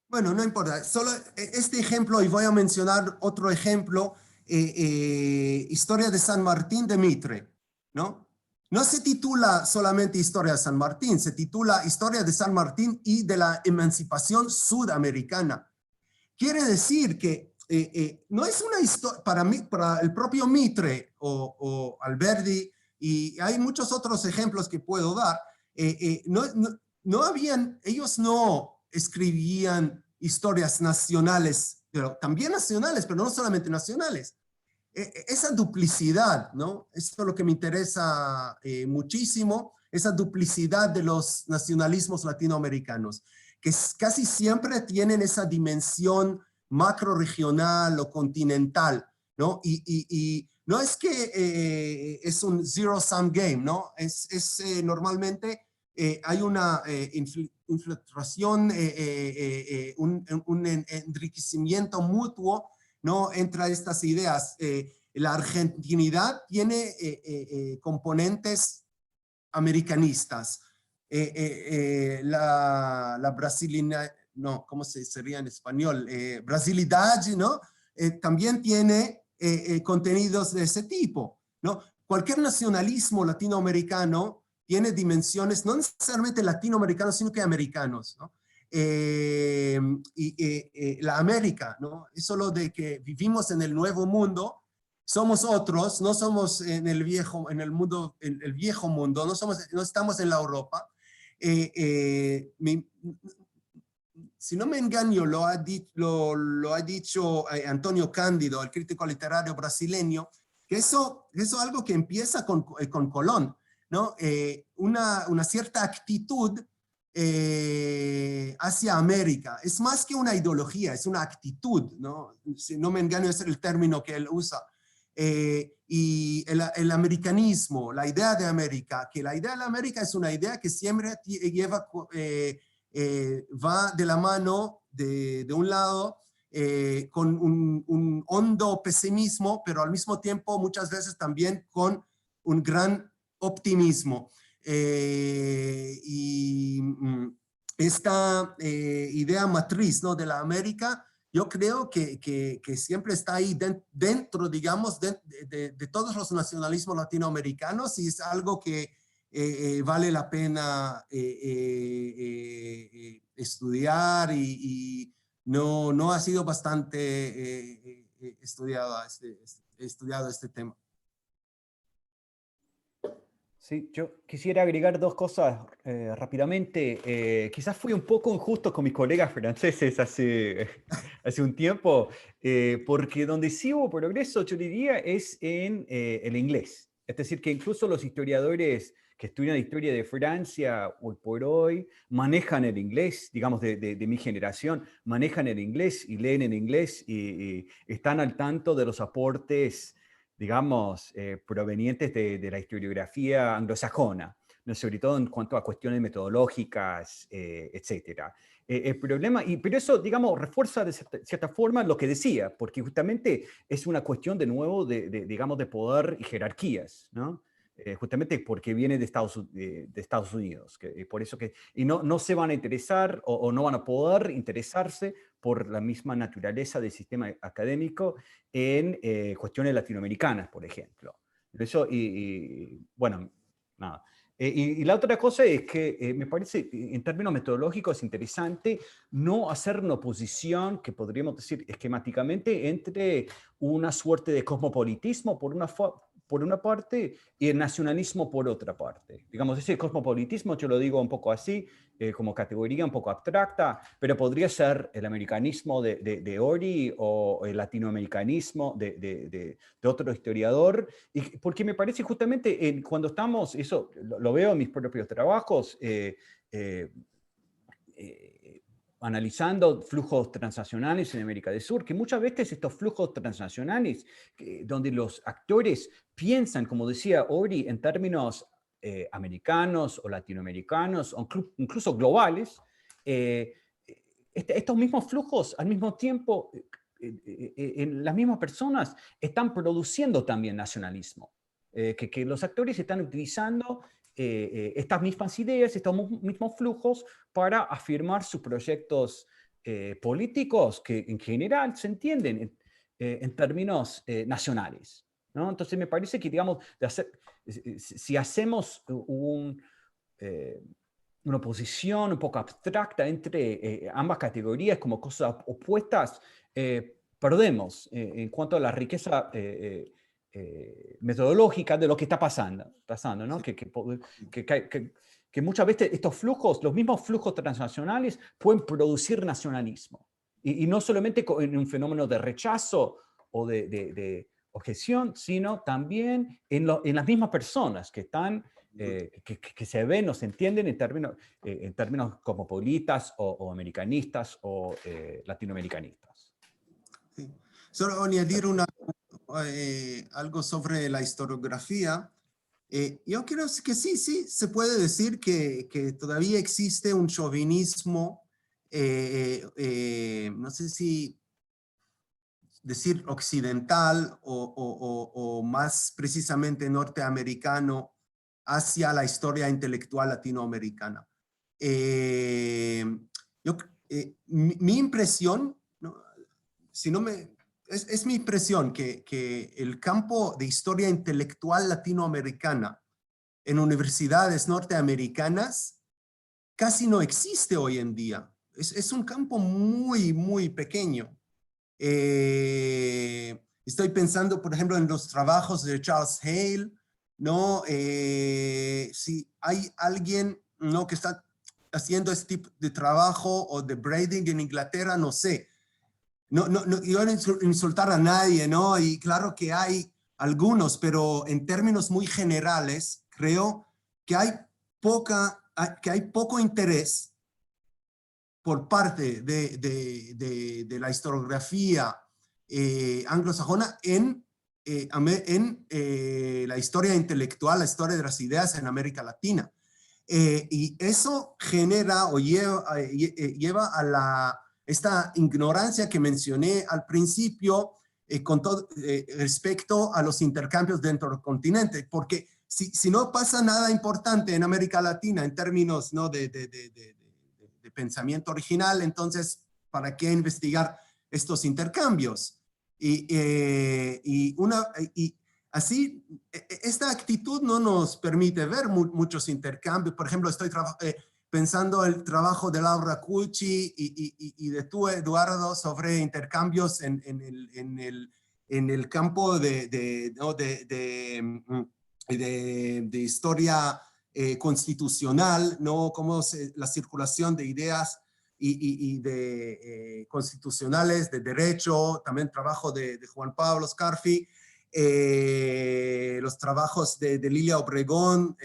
Bueno, no importa, solo este ejemplo, y voy a mencionar otro ejemplo, Historia de San Martín de Mitre, ¿no? No se titula solamente Historia de San Martín, se titula Historia de San Martín y de la emancipación sudamericana. Quiere decir que no es una historia, para el propio Mitre o Alberdi, y hay muchos otros ejemplos que puedo dar, ellos no escribían historias nacionales, pero también nacionales, pero no solamente nacionales. Esa duplicidad, ¿no? Eso es lo que me interesa muchísimo, esa duplicidad de los nacionalismos latinoamericanos, que casi siempre tienen esa dimensión macro-regional o continental, ¿no? Y no es que es un zero-sum game, ¿no? Normalmente hay una infiltración, un enriquecimiento mutuo, ¿no? Entre estas ideas. La argentinidad tiene componentes americanistas. La brasilina, no, ¿cómo se sería en español? Brasilidad, ¿no? También tiene contenidos de ese tipo, ¿no? Cualquier nacionalismo latinoamericano tiene dimensiones, no necesariamente latinoamericanos, sino que americanos, ¿no? La América, ¿no? Es solo de que vivimos en el nuevo mundo, somos otros, no somos en el viejo mundo, no estamos en la Europa. Si no me engaño, lo ha dicho Antonio Cándido, el crítico literario brasileño, que eso es algo que empieza con Colón, ¿no? Una cierta actitud hacia América. Es más que una ideología, es una actitud, ¿no? Si no me engaño, es el término que él usa. Y el americanismo, la idea de América, que la idea de la América es una idea que siempre lleva, va de la mano de un lado con un hondo pesimismo, pero al mismo tiempo muchas veces también con un gran optimismo. Y esta idea matriz, ¿no?, de la América, yo creo que siempre está ahí dentro, digamos, de todos los nacionalismos latinoamericanos, y es algo que vale la pena estudiar, y no ha sido bastante estudiado este tema. Sí, yo quisiera agregar dos cosas rápidamente. Quizás fui un poco injusto con mis colegas franceses hace un tiempo, porque donde sí hubo progreso, yo diría, es en el inglés. Es decir, que incluso los historiadores que estudian la historia de Francia hoy por hoy manejan el inglés, digamos, de mi generación, manejan el inglés y leen en inglés y están al tanto de los aportes, digamos, provenientes de la historiografía anglosajona, ¿no? Sobre todo en cuanto a cuestiones metodológicas, etc. El problema, pero eso, digamos, refuerza de cierta forma lo que decía, porque justamente es una cuestión de nuevo digamos, de poder y jerarquías, ¿no? Justamente porque viene de Estados Unidos. Por eso y no se van a interesar o no van a poder interesarse por la misma naturaleza del sistema académico en cuestiones latinoamericanas, por ejemplo. Eso, bueno, nada. Y la otra cosa es que me parece, en términos metodológicos, es interesante no hacer una oposición, que podríamos decir esquemáticamente, entre una suerte de cosmopolitismo por una parte y el nacionalismo por otra parte. Digamos, ese cosmopolitismo, yo lo digo un poco así, como categoría un poco abstracta, pero podría ser el americanismo de Ori o el latinoamericanismo de otro historiador, y porque me parece justamente cuando estamos, eso lo veo en mis propios trabajos, analizando flujos transnacionales en América del Sur, que muchas veces estos flujos transnacionales, donde los actores piensan, como decía Ori, en términos americanos o latinoamericanos, o incluso globales, estos mismos flujos al mismo tiempo, en las mismas personas, están produciendo también nacionalismo. Que los actores están utilizando estas mismas ideas, estos mismos flujos para afirmar sus proyectos políticos que en general se entienden en términos nacionales, ¿no? Entonces me parece que, digamos, si hacemos una oposición un poco abstracta entre ambas categorías como cosas opuestas, perdemos en cuanto a la riqueza metodológica de lo que está pasando, ¿no? Que muchas veces estos flujos, los mismos flujos transnacionales, pueden producir nacionalismo. Y no solamente en un fenómeno de rechazo o de objeción, sino también en las mismas personas que están, que se ven o se entienden en términos cosmopolitas o americanistas o latinoamericanistas. Sí. Solo añadir algo sobre la historiografía. Yo creo que sí, se puede decir que todavía existe un chauvinismo, no sé si decir occidental o más precisamente norteamericano hacia la historia intelectual latinoamericana. Mi impresión, ¿no? Es mi impresión que el campo de historia intelectual latinoamericana en universidades norteamericanas casi no existe hoy en día. Es un campo muy, muy pequeño. Estoy pensando, por ejemplo, en los trabajos de Charles Hale, ¿no? Si hay alguien, ¿no?, que está haciendo este tipo de trabajo, o de Brading en Inglaterra, no sé. No iba a insultar a nadie, ¿no? Y claro que hay algunos, pero en términos muy generales, creo que hay poca que hay poco interés por parte de la historiografía anglosajona en la historia intelectual, la historia de las ideas en América Latina. Y eso genera o lleva a esta ignorancia que mencioné al principio respecto a los intercambios dentro del continente, porque si no pasa nada importante en América Latina en términos, ¿no?, de pensamiento original, entonces, ¿para qué investigar estos intercambios? Y así, esta actitud no nos permite ver muchos intercambios. Por ejemplo, estoy pensando el trabajo de Laura Cucci y de tú, Eduardo, sobre intercambios en el campo de historia constitucional, ¿no? Cómo la circulación de ideas y de constitucionales, de derecho, también trabajo de Juan Pablo Scarfi, los trabajos de Lilia Obregón,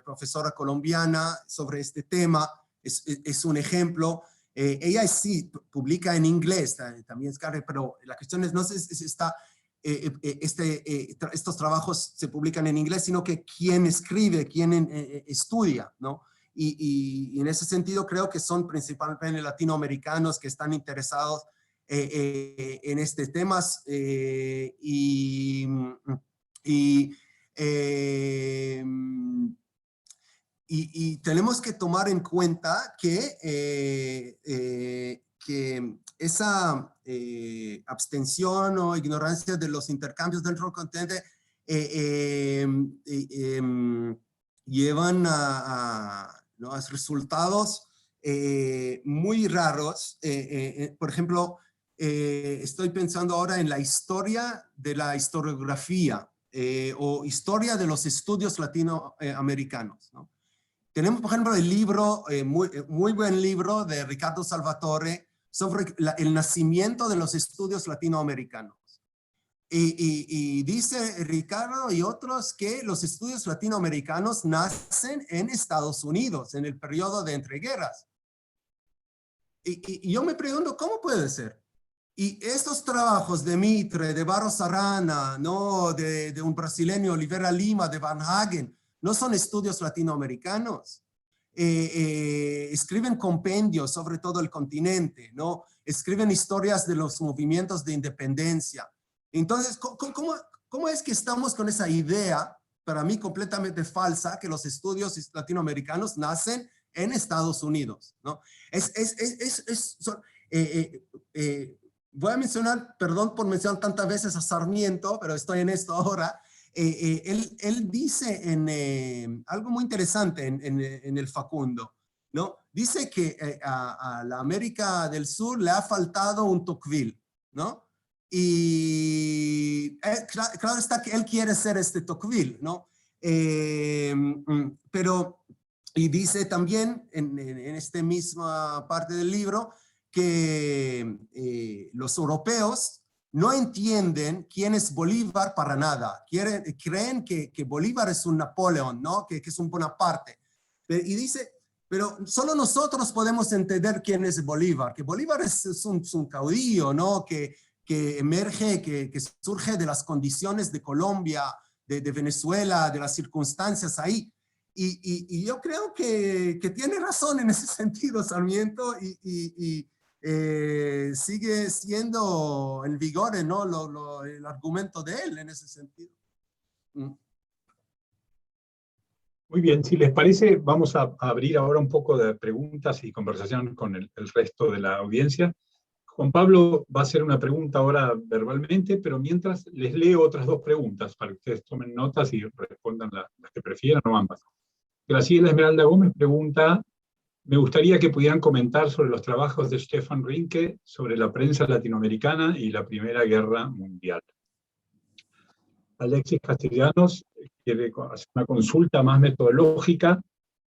profesora colombiana, sobre este tema, es un ejemplo. Ella sí publica en inglés, también Scarfi, pero la cuestión es, no sé si está... estos trabajos se publican en inglés, sino que quién escribe, quién estudia, ¿no? Y en ese sentido creo que son principalmente latinoamericanos que están interesados en estos temas y tenemos que tomar en cuenta que esa abstención o ignorancia de los intercambios dentro del continente llevan a resultados muy raros. Por ejemplo, estoy pensando ahora en la historia de la historiografía o historia de los estudios latinoamericanos, ¿no? Tenemos, por ejemplo, el libro, muy buen libro de Ricardo Salvatore sobre el nacimiento de los estudios latinoamericanos. Y dice Ricardo y otros que los estudios latinoamericanos nacen en Estados Unidos, en el periodo de entreguerras. Y yo me pregunto, ¿cómo puede ser? Y estos trabajos de Mitre, de Barros Arana, ¿no?, de un brasileño, Oliveira Lima, de Van Hagen, no son estudios latinoamericanos. Escriben compendios sobre todo el continente, ¿no? Escriben historias de los movimientos de independencia. Entonces, ¿cómo es que estamos con esa idea, para mí completamente falsa, que los estudios latinoamericanos nacen en Estados Unidos, ¿no? Voy a mencionar, perdón por mencionar tantas veces a Sarmiento, pero estoy en esto ahora. Él dice algo muy interesante en el Facundo, ¿no? Dice que a la América del Sur le ha faltado un Tocqueville, ¿no? Y claro está que él quiere ser este Tocqueville, ¿no? Pero, y dice también en esta misma parte del libro que los europeos no entienden quién es Bolívar para nada. Creen que Bolívar es un Napoleón, ¿no? Que es un Bonaparte. Y dice, pero solo nosotros podemos entender quién es Bolívar, que Bolívar es un caudillo, ¿no? Que emerge, que surge de las condiciones de Colombia, de Venezuela, de las circunstancias ahí. Y yo creo que tiene razón en ese sentido, Sarmiento, y sigue siendo en vigor, ¿no? el argumento de él en ese sentido. Muy bien, si les parece, vamos a abrir ahora un poco de preguntas y conversación con el resto de la audiencia. Juan Pablo va a hacer una pregunta ahora verbalmente, pero mientras les leo otras dos preguntas para que ustedes tomen notas y respondan las que prefieran o ambas. Graciela Esmeralda Gómez pregunta: me gustaría que pudieran comentar sobre los trabajos de Stefan Rinke sobre la prensa latinoamericana y la Primera Guerra Mundial. Alexis Castellanos quiere hacer una consulta más metodológica: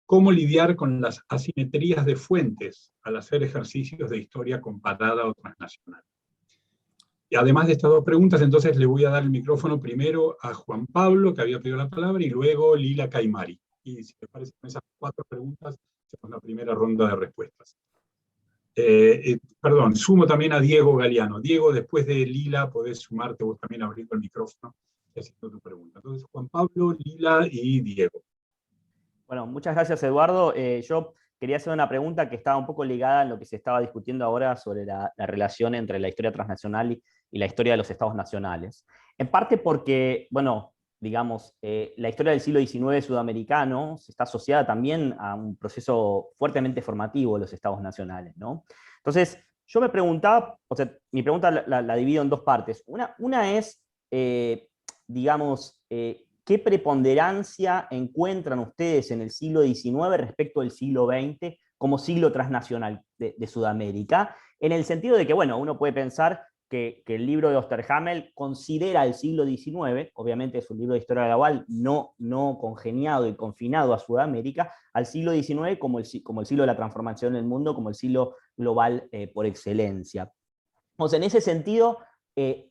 ¿cómo lidiar con las asimetrías de fuentes al hacer ejercicios de historia comparada o transnacional? Y además de estas dos preguntas, entonces le voy a dar el micrófono primero a Juan Pablo, que había pedido la palabra, y luego Lila Caimari. y si les parece, con esas 4 preguntas, hacemos la primera ronda de respuestas. Perdón, sumo también a Diego Galeano. Diego, después de Lila, podés sumarte vos también abriendo el micrófono y haciendo tu pregunta. Entonces, Juan Pablo, Lila y Diego. Bueno, muchas gracias, Eduardo. Yo quería hacer una pregunta que estaba un poco ligada a lo que se estaba discutiendo ahora sobre la relación entre la historia transnacional y la historia de los estados nacionales. En parte porque, bueno, digamos, la historia del siglo XIX sudamericano está asociada también a un proceso fuertemente formativo de los estados nacionales, ¿no? Entonces, yo me preguntaba, o sea, mi pregunta la divido en 2 partes. Una es, digamos, ¿qué preponderancia encuentran ustedes en el siglo XIX respecto al siglo XX como siglo transnacional de Sudamérica? En el sentido de que, bueno, uno puede pensar que el libro de Osterhammel considera el siglo XIX, obviamente es un libro de historia global no congeniado y confinado a Sudamérica, al siglo XIX como el siglo de la transformación del mundo, como el siglo global por excelencia. O sea, en ese sentido, ¿qué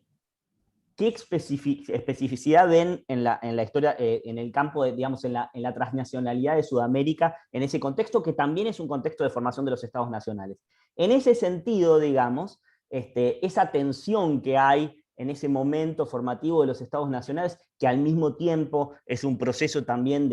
especificidad ven en la historia, en el campo, digamos, en la transnacionalidad de Sudamérica, en ese contexto que también es un contexto de formación de los estados nacionales? En ese sentido, digamos, esa tensión que hay en ese momento formativo de los estados nacionales, que al mismo tiempo es un proceso también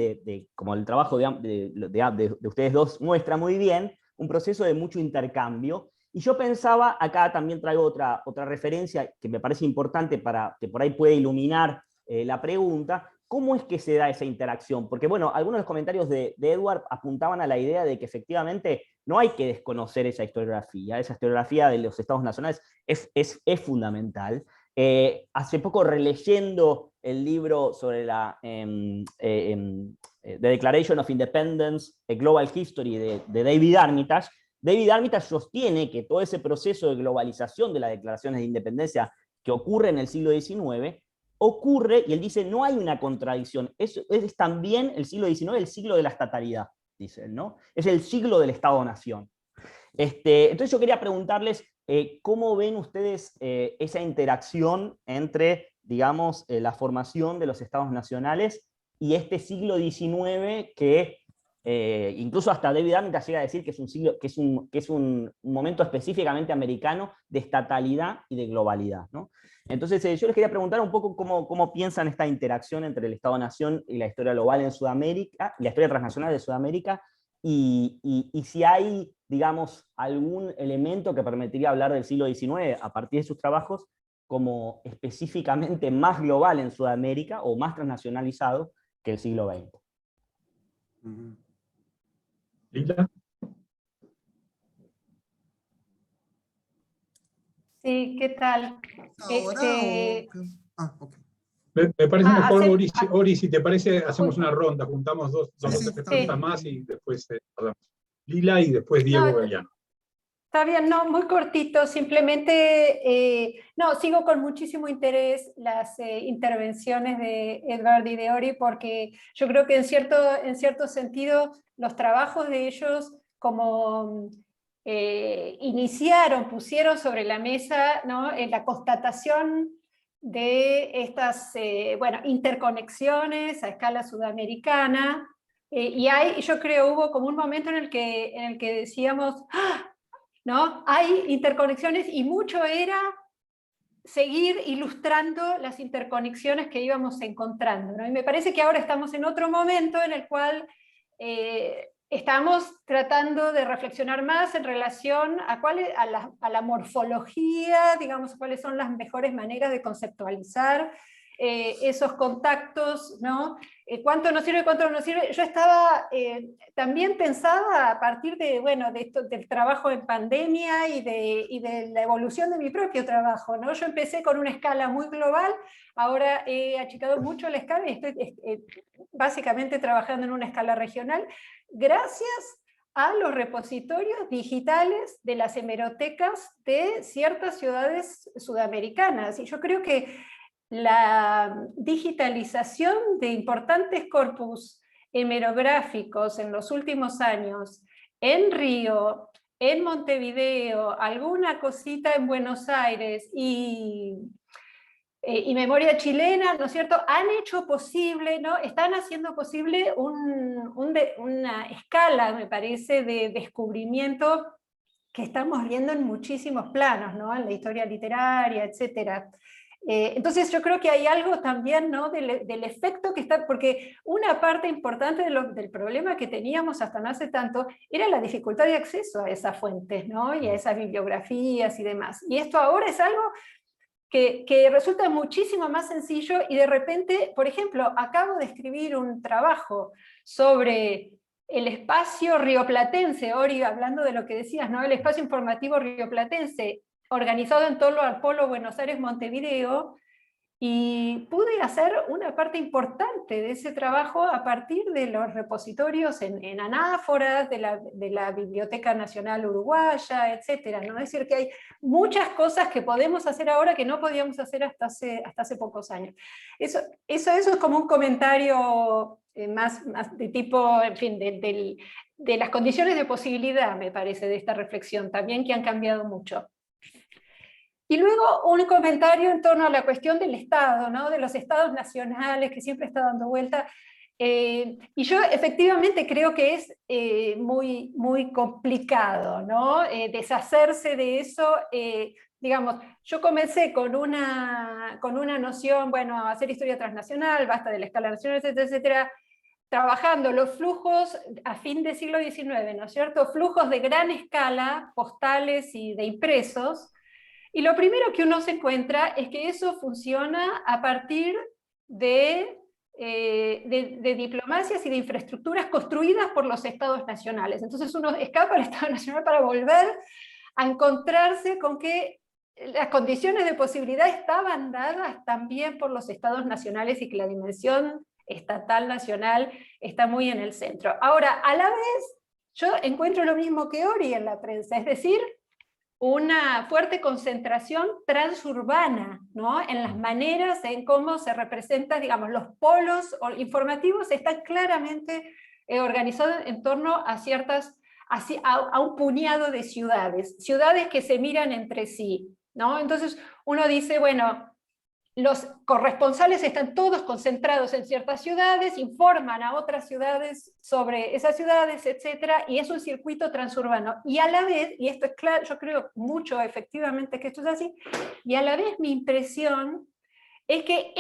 como el trabajo de ustedes dos muestra muy bien, un proceso de mucho intercambio. Y yo pensaba, acá también traigo otra referencia que me parece importante que por ahí puede iluminar la pregunta, ¿cómo es que se da esa interacción? Porque bueno, algunos de los comentarios de Edward apuntaban a la idea de que efectivamente no hay que desconocer esa historiografía de los estados nacionales es fundamental. Hace poco releyendo el libro sobre The Declaration of Independence, A Global History de David Armitage sostiene que todo ese proceso de globalización de las declaraciones de independencia que ocurre en el siglo XIX, ocurre, y él dice, no hay una contradicción, es también el siglo XIX, el siglo de la estatalidad, dice él, ¿no? Es el siglo del Estado-Nación. Entonces yo quería preguntarles, ¿cómo ven ustedes esa interacción entre, digamos, la formación de los estados nacionales y este siglo XIX que incluso hasta David Armitage llega a decir que es un siglo, que es un momento específicamente americano de estatalidad y de globalidad, ¿no? Entonces yo les quería preguntar un poco cómo piensan esta interacción entre el Estado-Nación y la historia global en Sudamérica, la historia transnacional de Sudamérica, y si hay, digamos, algún elemento que permitiría hablar del siglo XIX a partir de sus trabajos como específicamente más global en Sudamérica o más transnacionalizado que el siglo XX. Lila. Sí, ¿qué tal? Ok. Me parece mejor, Ori, si te parece, hacemos justo. una ronda, juntamos dos o tres está preguntas bien. más y después hablamos. Lila y después Diego No, Galeano. Está bien, no, muy cortito, simplemente, no, sigo con muchísimo interés las intervenciones de Edward y de Ori, porque yo creo que en cierto sentido los trabajos de ellos como pusieron sobre la mesa, ¿no? La constatación de estas bueno, interconexiones a escala sudamericana, yo creo hubo como un momento en el que decíamos, ¡ah! ¿No? Hay interconexiones y mucho era seguir ilustrando las interconexiones que íbamos encontrando, ¿no? Y me parece que ahora estamos en otro momento en el cual estamos tratando de reflexionar más en relación a la morfología, digamos, cuáles son las mejores maneras de conceptualizar esos contactos, ¿no? ¿Cuánto nos sirve, cuánto no nos sirve? Yo estaba también pensada a partir de, bueno, del trabajo en pandemia y de la evolución de mi propio trabajo, ¿no? Yo empecé con una escala muy global, ahora he achicado mucho la escala y estoy básicamente trabajando en una escala regional, gracias a los repositorios digitales de las hemerotecas de ciertas ciudades sudamericanas. Y yo creo que la digitalización de importantes corpus hemerográficos en los últimos años en Río, en Montevideo, alguna cosita en Buenos Aires y y Memoria Chilena, ¿no es cierto?, han hecho posible, ¿no?, están haciendo posible una escala, me parece, de descubrimiento que estamos viendo en muchísimos planos, ¿no?, en la historia literaria, etc. Entonces yo creo que hay algo también, ¿no?, del efecto que está, porque una parte importante del problema que teníamos hasta no hace tanto era la dificultad de acceso a esas fuentes, ¿no?, y a esas bibliografías y demás. Y esto ahora es algo que resulta muchísimo más sencillo, y de repente, por ejemplo, acabo de escribir un trabajo sobre el espacio rioplatense, Ori, hablando de lo que decías, ¿no?, el espacio informativo rioplatense, organizado en torno al Polo Buenos Aires-Montevideo, y pude hacer una parte importante de ese trabajo a partir de los repositorios en anáforas, de la Biblioteca Nacional Uruguaya, etc., ¿no? Es decir, que hay muchas cosas que podemos hacer ahora que no podíamos hacer hasta hace pocos años. Eso es como un comentario más de tipo, en fin, de las condiciones de posibilidad, me parece, de esta reflexión también, que han cambiado mucho. Y luego un comentario en torno a la cuestión del Estado, ¿no?, de los estados nacionales, que siempre está dando vuelta. Y yo efectivamente creo que es muy, muy complicado, ¿no?, deshacerse de eso. Digamos, yo comencé con una noción, bueno, hacer historia transnacional, basta de la escala nacional, etcétera, etcétera, trabajando los flujos a fin del siglo XIX, ¿no es cierto?, flujos de gran escala, postales y de impresos. Y lo primero que uno se encuentra es que eso funciona a partir de diplomacias y de infraestructuras construidas por los estados nacionales. Entonces uno escapa al Estado Nacional para volver a encontrarse con que las condiciones de posibilidad estaban dadas también por los estados nacionales, y que la dimensión estatal nacional está muy en el centro. Ahora, a la vez, yo encuentro lo mismo que Ori en la prensa, es decir, una fuerte concentración transurbana, ¿no?, en las maneras en cómo se representan, digamos, los polos informativos están claramente organizados en torno a a un puñado de ciudades que se miran entre sí, ¿no? Entonces uno dice, bueno, los corresponsales están todos concentrados en ciertas ciudades, informan a otras ciudades sobre esas ciudades, etc., y es un circuito transurbano. Y a la vez, y esto es claro, yo creo mucho efectivamente que esto es así, y a la vez mi impresión es que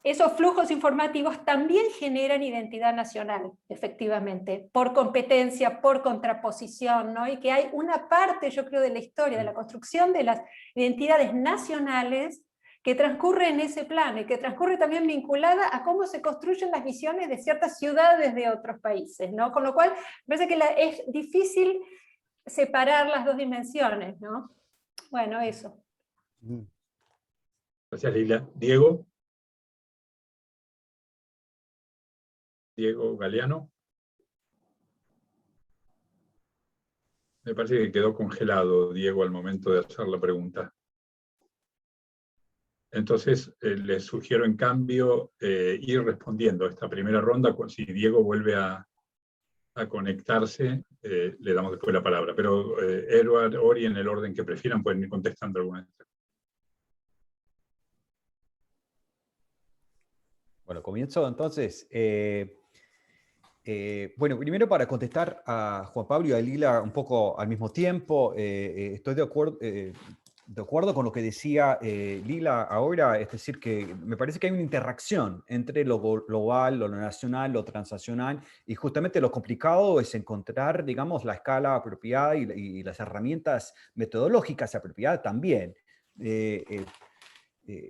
esos flujos informativos también generan identidad nacional, efectivamente, por competencia, por contraposición, ¿no? Y que hay una parte, yo creo, de la historia, de la construcción de las identidades nacionales que transcurre en ese plano, y que transcurre también vinculada a cómo se construyen las visiones de ciertas ciudades de otros países, ¿no? Con lo cual, me parece que es difícil separar las dos dimensiones, ¿no? Bueno, eso. Gracias, Lila. Diego. Diego Galeano. Me parece que quedó congelado Diego al momento de hacer la pregunta. Entonces, les sugiero en cambio ir respondiendo a esta primera ronda. Si Diego vuelve a conectarse, le damos después la palabra. Pero Edward, Ori, en el orden que prefieran, pueden ir contestando algunas. Bueno, comienzo entonces. Bueno, primero para contestar a Juan Pablo y a Lila un poco al mismo tiempo, estoy de acuerdo con lo que decía Lila ahora, es decir, que me parece que hay una interacción entre lo global, lo nacional, lo transnacional, y justamente lo complicado es encontrar, digamos, la escala apropiada y las herramientas metodológicas apropiadas también.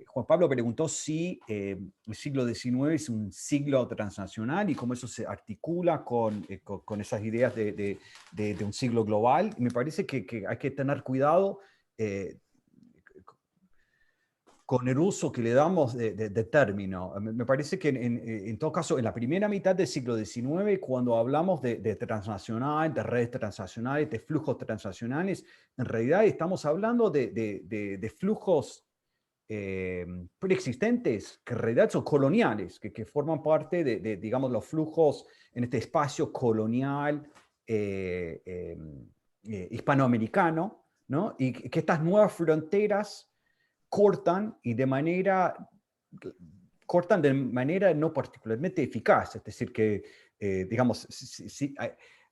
Juan Pablo preguntó si el siglo XIX es un siglo transnacional y cómo eso se articula con esas ideas de un siglo global. Y me parece que hay que tener cuidado con el uso que le damos de término. Me parece que en todo caso, en la primera mitad del siglo XIX, cuando hablamos de transnacional, de redes transnacionales, de flujos transnacionales, en realidad estamos hablando de flujos preexistentes, que en realidad son coloniales, que forman parte digamos, los flujos en este espacio colonial hispanoamericano, ¿no? Y que estas nuevas fronteras cortan de manera no particularmente eficaz. Es decir, que, digamos,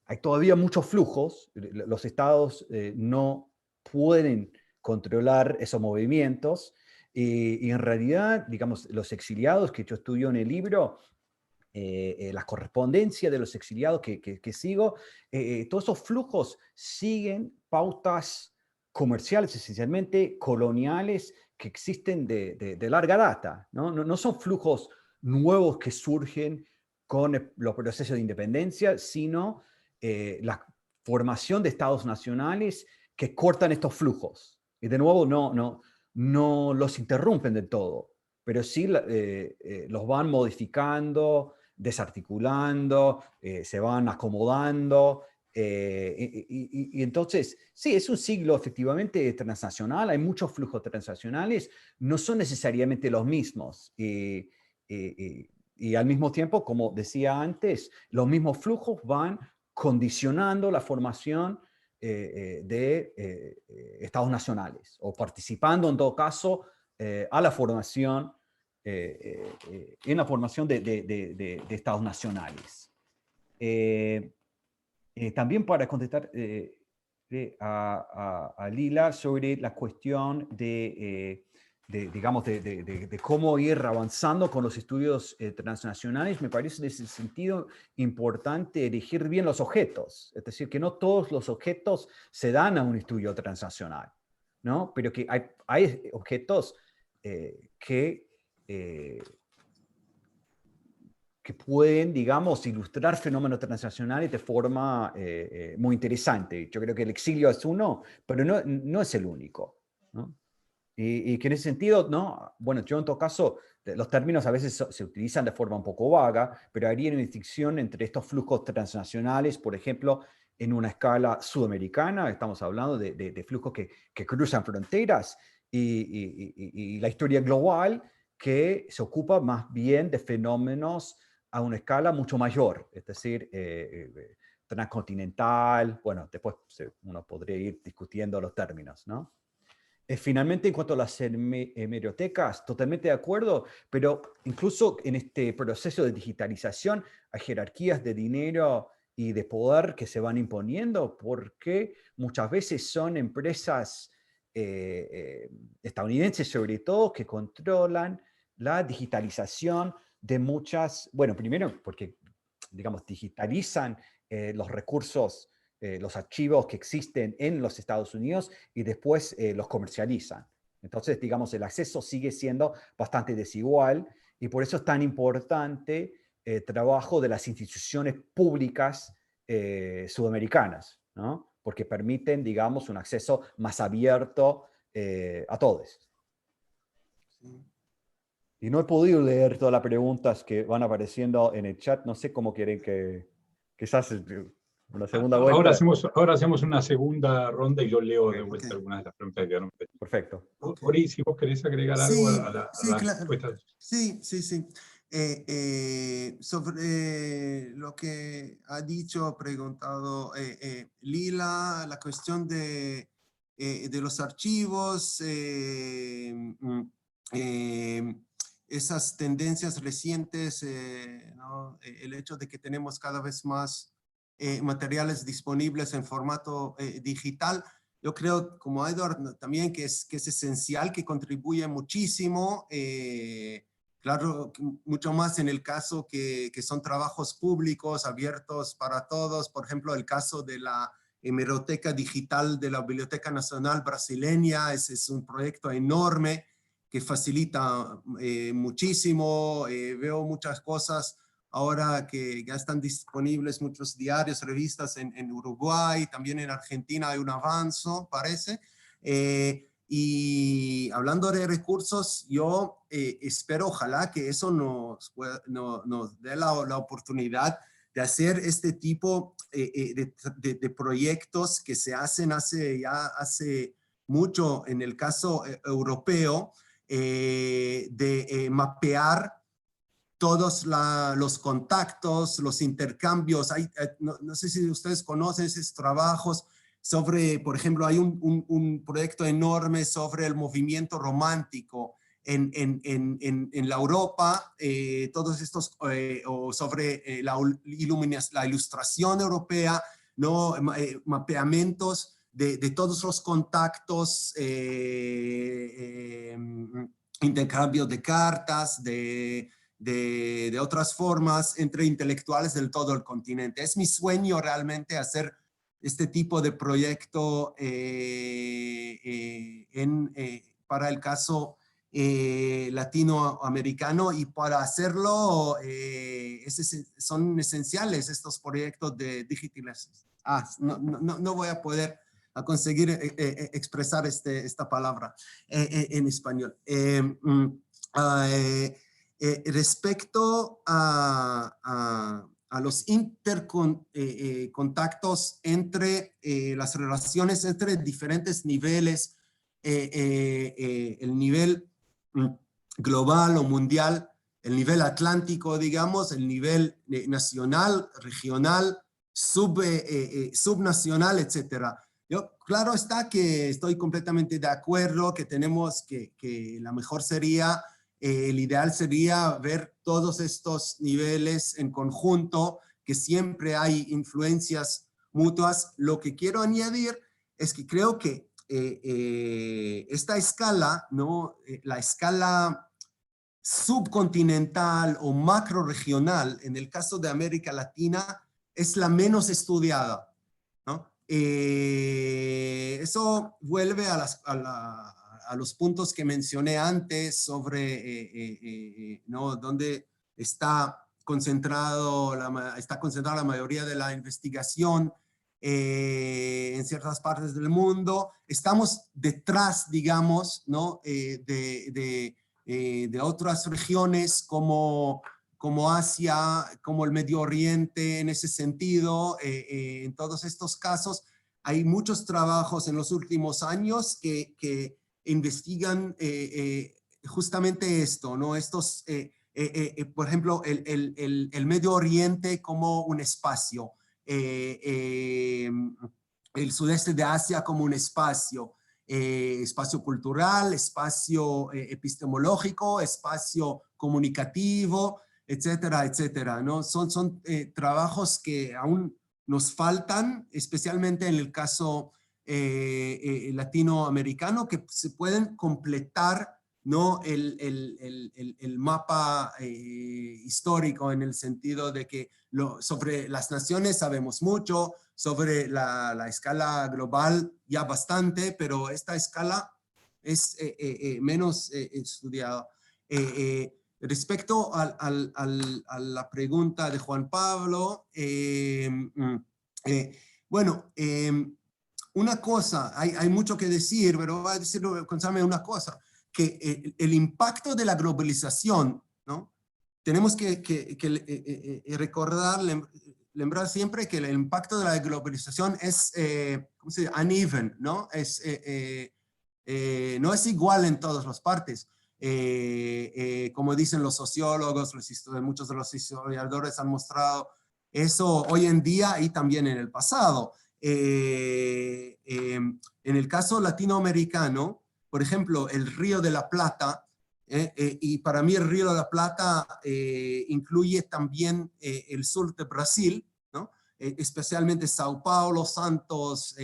hay todavía muchos flujos, los estados no pueden controlar esos movimientos, y en realidad, digamos, los exiliados que yo estudio en el libro, la correspondencia de los exiliados que sigo, todos esos flujos siguen pautas comerciales, esencialmente coloniales, que existen de larga data, ¿no? No son flujos nuevos que surgen con los procesos de independencia, sino la formación de estados nacionales que cortan estos flujos. Y de nuevo, no los interrumpen del todo, pero sí los van modificando, desarticulando, se van acomodando. Y entonces, sí, es un siglo efectivamente transnacional, hay muchos flujos transnacionales, no son necesariamente los mismos. Y al mismo tiempo, como decía antes, los mismos flujos van condicionando la formación de estados nacionales, o participando en todo caso a la formación, en la formación de estados nacionales. También para contestar a Lila sobre la cuestión digamos, de cómo ir avanzando con los estudios transnacionales, me parece en ese sentido importante elegir bien los objetos. Es decir, que no todos los objetos se dan a un estudio transnacional, ¿no? Pero que hay objetos que pueden, digamos, ilustrar fenómenos transnacionales de forma muy interesante. Yo creo que el exilio es uno, pero no es el único, ¿no? Y que en ese sentido, ¿no? Bueno, yo en todo caso, los términos a veces se utilizan de forma un poco vaga, pero haría una distinción entre estos flujos transnacionales, por ejemplo, en una escala sudamericana, estamos hablando de flujos que cruzan fronteras, y la historia global, que se ocupa más bien de fenómenos a una escala mucho mayor, es decir, transcontinental. Bueno, después uno podría ir discutiendo los términos, ¿no? Finalmente, en cuanto a las hemerotecas, totalmente de acuerdo, pero incluso en este proceso de digitalización hay jerarquías de dinero y de poder que se van imponiendo, porque muchas veces son empresas estadounidenses sobre todo, que controlan la digitalización de muchas, bueno, primero porque, digamos, digitalizan los recursos, los archivos que existen en los Estados Unidos, y después los comercializan. Entonces, digamos, el acceso sigue siendo bastante desigual, y por eso es tan importante el trabajo de las instituciones públicas sudamericanas, ¿no? Porque permiten, digamos, un acceso más abierto a todos. Y no he podido leer todas las preguntas que van apareciendo en el chat. No sé cómo quieren que quizás una segunda vuelta. Ahora hacemos una segunda ronda y yo leo de vuelta algunas de las preguntas que quedaron. Perfecto. Ori, si vos querés agregar algo a la respuesta. Sí. Sobre lo que ha dicho, preguntado Lila, la cuestión de los archivos, esas tendencias recientes, ¿no? El hecho de que tenemos cada vez más materiales disponibles en formato digital. Yo creo, como Edward, también que es esencial, que contribuye muchísimo, claro, mucho más en el caso que son trabajos públicos, abiertos para todos. Por ejemplo, el caso de la hemeroteca digital de la Biblioteca Nacional Brasileña es un proyecto enorme que facilita muchísimo. Veo muchas cosas ahora que ya están disponibles, muchos diarios, revistas en Uruguay, también en Argentina hay un avance, parece. Y hablando de recursos, yo espero, ojalá que eso nos dé la oportunidad de hacer este tipo de proyectos que se hacen hace mucho en el caso europeo, de mapear todos los contactos, los intercambios. No sé si ustedes conocen esos trabajos sobre, por ejemplo, hay un proyecto enorme sobre el movimiento romántico en la Europa, todos estos, o sobre la ilustración europea, ¿no? Mapeamientos de todos los contactos, intercambio de cartas, de otras formas entre intelectuales de todo el continente. Es mi sueño realmente hacer este tipo de proyecto para el caso latinoamericano, y para hacerlo son esenciales estos proyectos de digitalización. No voy a poder conseguir expresar esta palabra en español. Respecto a los intercontactos entre las relaciones entre diferentes niveles, el nivel global o mundial, el nivel atlántico, digamos, el nivel nacional, regional, subnacional, etcétera. Claro está que estoy completamente de acuerdo que tenemos que la mejor sería, el ideal sería ver todos estos niveles en conjunto, que siempre hay influencias mutuas. Lo que quiero añadir es que creo que esta escala, ¿no? La escala subcontinental o macroregional, en el caso de América Latina, es la menos estudiada, ¿no? Eso vuelve a los puntos que mencioné antes sobre ¿no? dónde está concentrada la mayoría de la investigación en ciertas partes del mundo. Estamos detrás, digamos, ¿no? de otras regiones como Asia, como el Medio Oriente, en ese sentido. En todos estos casos hay muchos trabajos en los últimos años que investigan justamente esto, ¿no? Estos, por ejemplo, el Medio Oriente como un espacio, el sudeste de Asia como un espacio, espacio cultural, espacio epistemológico, espacio comunicativo, etcétera, etcétera, ¿no? Son trabajos que aún nos faltan, especialmente en el caso latinoamericano, que se pueden completar, ¿no? el mapa histórico, en el sentido de que sobre las naciones sabemos mucho, sobre la escala global ya bastante, pero esta escala es menos estudiada. Respecto a la pregunta de Juan Pablo, bueno, una cosa, hay mucho que decir, pero voy a decirlo, contarme una cosa, que el impacto de la globalización, ¿no? Tenemos que recordar, lembrar siempre que el impacto de la globalización es, ¿cómo se dice? Uneven, ¿no? No es igual en todas las partes. Como dicen los sociólogos, muchos de los historiadores han mostrado eso hoy en día y también en el pasado. En el caso latinoamericano, por ejemplo, el Río de la Plata, y para mí el Río de la Plata incluye también el sur de Brasil, ¿no? Especialmente Sao Paulo, Santos,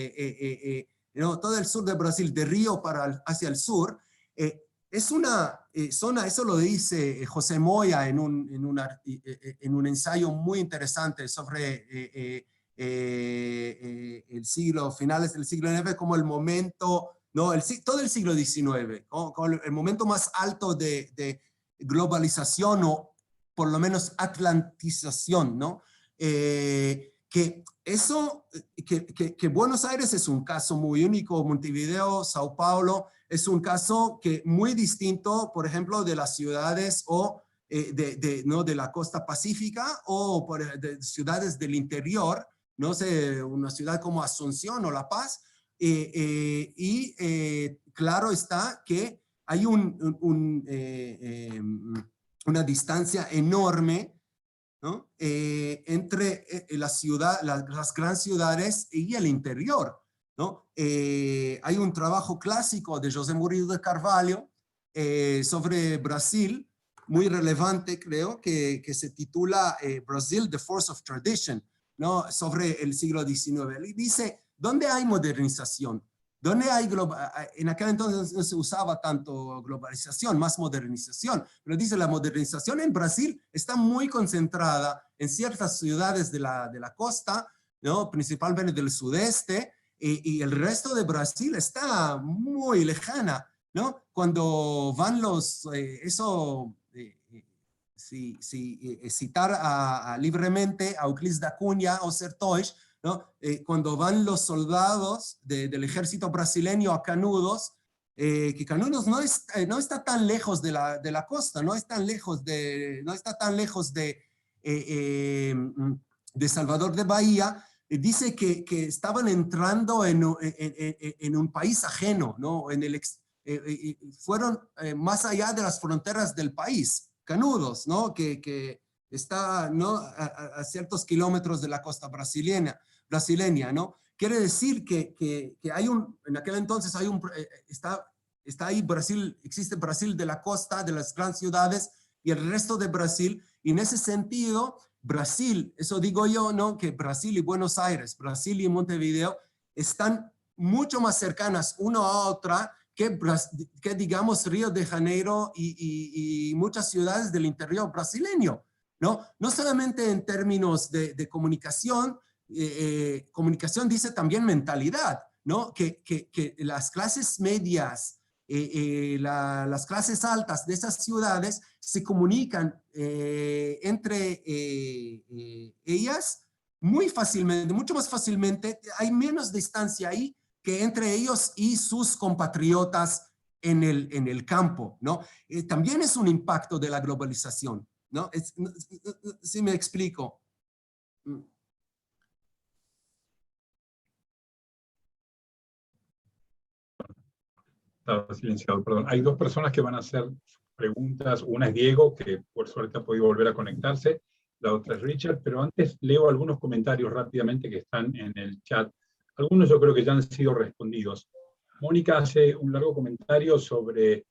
¿no? Todo el sur de Brasil, de Río hacia el sur. Es una zona, eso lo dice José Moya en un ensayo muy interesante sobre finales del siglo XIX, como el momento, ¿no? Todo el siglo XIX, como el momento más alto de globalización, o por lo menos atlantización, ¿no? Que Buenos Aires es un caso muy único, Montevideo, Sao Paulo, es un caso muy distinto, por ejemplo, de las ciudades ¿no? de la costa pacífica, o de ciudades del interior, no sé, una ciudad como Asunción o La Paz, claro está que hay una distancia enorme, ¿no? Entre las grandes ciudades y el interior, ¿no? Hay un trabajo clásico de José Murillo de Carvalho sobre Brasil, muy relevante creo, que se titula Brazil, The Force of Tradition, ¿no? Sobre el siglo XIX. Y dice, ¿dónde hay modernización? ¿Dónde hay en aquel entonces no se usaba tanto globalización, más modernización, pero dice la modernización en Brasil está muy concentrada en ciertas ciudades de la costa, ¿no? Principalmente del sudeste, y el resto de Brasil está muy lejana, ¿no? Cuando van citar libremente a Euclides da Cunha o Sertois, ¿no? Cuando van los soldados del ejército brasileño a Canudos, que Canudos no está tan lejos de la costa, no está tan lejos de Salvador de Bahía, dice que estaban entrando en un país ajeno, ¿no? Fueron más allá de las fronteras del país, Canudos, ¿no? Que está, ¿no? a ciertos kilómetros de la costa brasileña, ¿no? Quiere decir que en aquel entonces está ahí Brasil, existe Brasil de la costa, de las grandes ciudades y el resto de Brasil, y en ese sentido, Brasil, eso digo yo, ¿no? Que Brasil y Buenos Aires, Brasil y Montevideo están mucho más cercanas una a otra que digamos Río de Janeiro y muchas ciudades del interior brasileño, ¿no? No solamente en términos de comunicación, comunicación dice también mentalidad, ¿no? Que las clases medias, las clases altas de esas ciudades se comunican entre ellas muy fácilmente, mucho más fácilmente, hay menos distancia ahí que entre ellos y sus compatriotas en el campo, ¿no? También es un impacto de la globalización, ¿no? Si me explico. Estaba silenciado, perdón. Hay dos personas que van a hacer preguntas. Una es Diego, que por suerte ha podido volver a conectarse. La otra es Richard, pero antes leo algunos comentarios rápidamente que están en el chat. Algunos yo creo que ya han sido respondidos. Mónica hace un largo comentario sobre,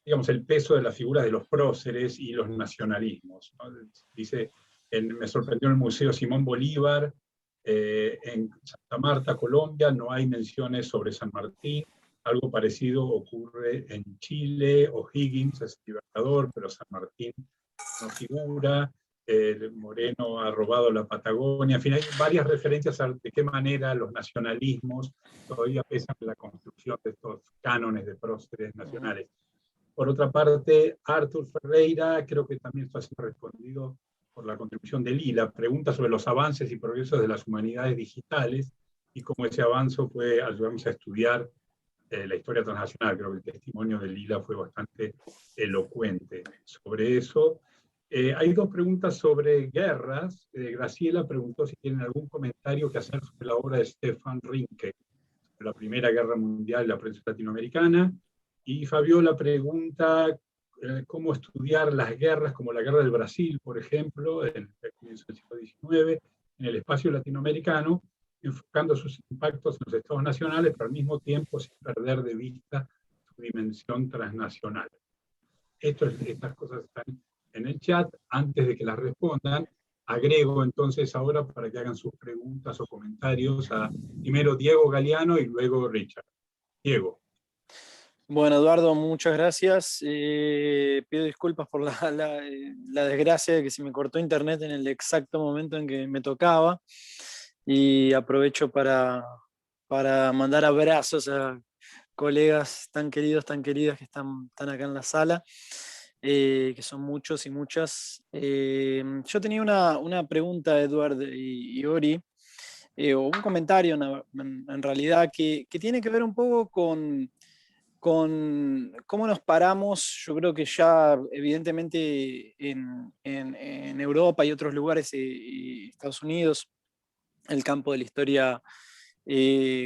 digamos, el peso de las figuras de los próceres y los nacionalismos, ¿no? Dice, me sorprendió en el Museo Simón Bolívar, en Santa Marta, Colombia, no hay menciones sobre San Martín. Algo parecido ocurre en Chile. O'Higgins es libertador, pero San Martín no figura. Moreno ha robado la Patagonia. En fin, hay varias referencias a de qué manera los nacionalismos todavía pesan en la construcción de estos cánones de próceres nacionales. Por otra parte, Arthur Ferreira, creo que también esto ha sido respondido por la contribución de Lila, pregunta sobre los avances y progresos de las humanidades digitales y cómo ese avance puede ayudarnos a estudiar la historia transnacional. Creo que el testimonio de Lila fue bastante elocuente sobre eso. Hay dos preguntas sobre guerras. Graciela preguntó si tienen algún comentario que hacer sobre la obra de Stefan Rinke, sobre la Primera Guerra Mundial y la prensa latinoamericana. Y Fabiola pregunta cómo estudiar las guerras, como la Guerra del Brasil, por ejemplo, en el comienzo del siglo XIX, en el espacio latinoamericano, enfocando sus impactos en los estados nacionales, pero al mismo tiempo sin perder de vista su dimensión transnacional. Estas cosas están en el chat. Antes de que las respondan, agrego entonces ahora para que hagan sus preguntas o comentarios a primero Diego Galeano y luego Richard. Diego. Bueno, Eduardo, muchas gracias. Pido disculpas por la desgracia de que se me cortó internet en el exacto momento en que me tocaba. Y aprovecho para mandar abrazos a colegas tan queridos, tan queridas que están acá en la sala, que son muchos y muchas. Yo tenía una pregunta, Eduardo y Ori, o un comentario en realidad, que tiene que ver un poco con cómo nos paramos. Yo creo que ya evidentemente en Europa y otros lugares, y Estados Unidos, el campo de la historia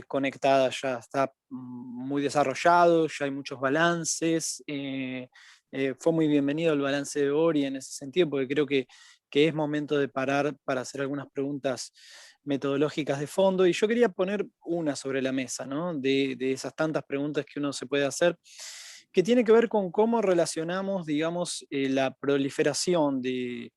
conectada ya está muy desarrollado, ya hay muchos balances. Fue muy bienvenido el balance de Ori en ese sentido, porque creo que es momento de parar para hacer algunas preguntas metodológicas de fondo, y yo quería poner una sobre la mesa, ¿no? De esas tantas preguntas que uno se puede hacer, que tiene que ver con cómo relacionamos, digamos, la proliferación de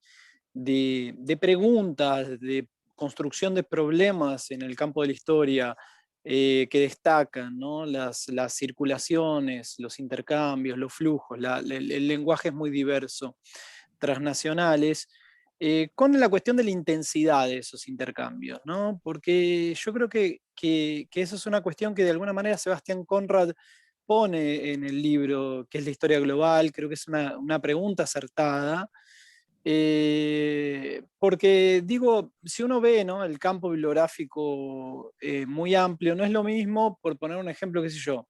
preguntas, de construcción de problemas en el campo de la historia, que destacan, ¿no? Las circulaciones, los intercambios, los flujos, el lenguaje es muy diverso, transnacionales, con la cuestión de la intensidad de esos intercambios, ¿no? Porque yo creo que eso es una cuestión que de alguna manera Sebastián Conrad pone en el libro, que es la historia global. Creo que es una pregunta acertada, porque digo, si uno ve, ¿no?, el campo bibliográfico muy amplio, no es lo mismo, por poner un ejemplo, qué sé yo,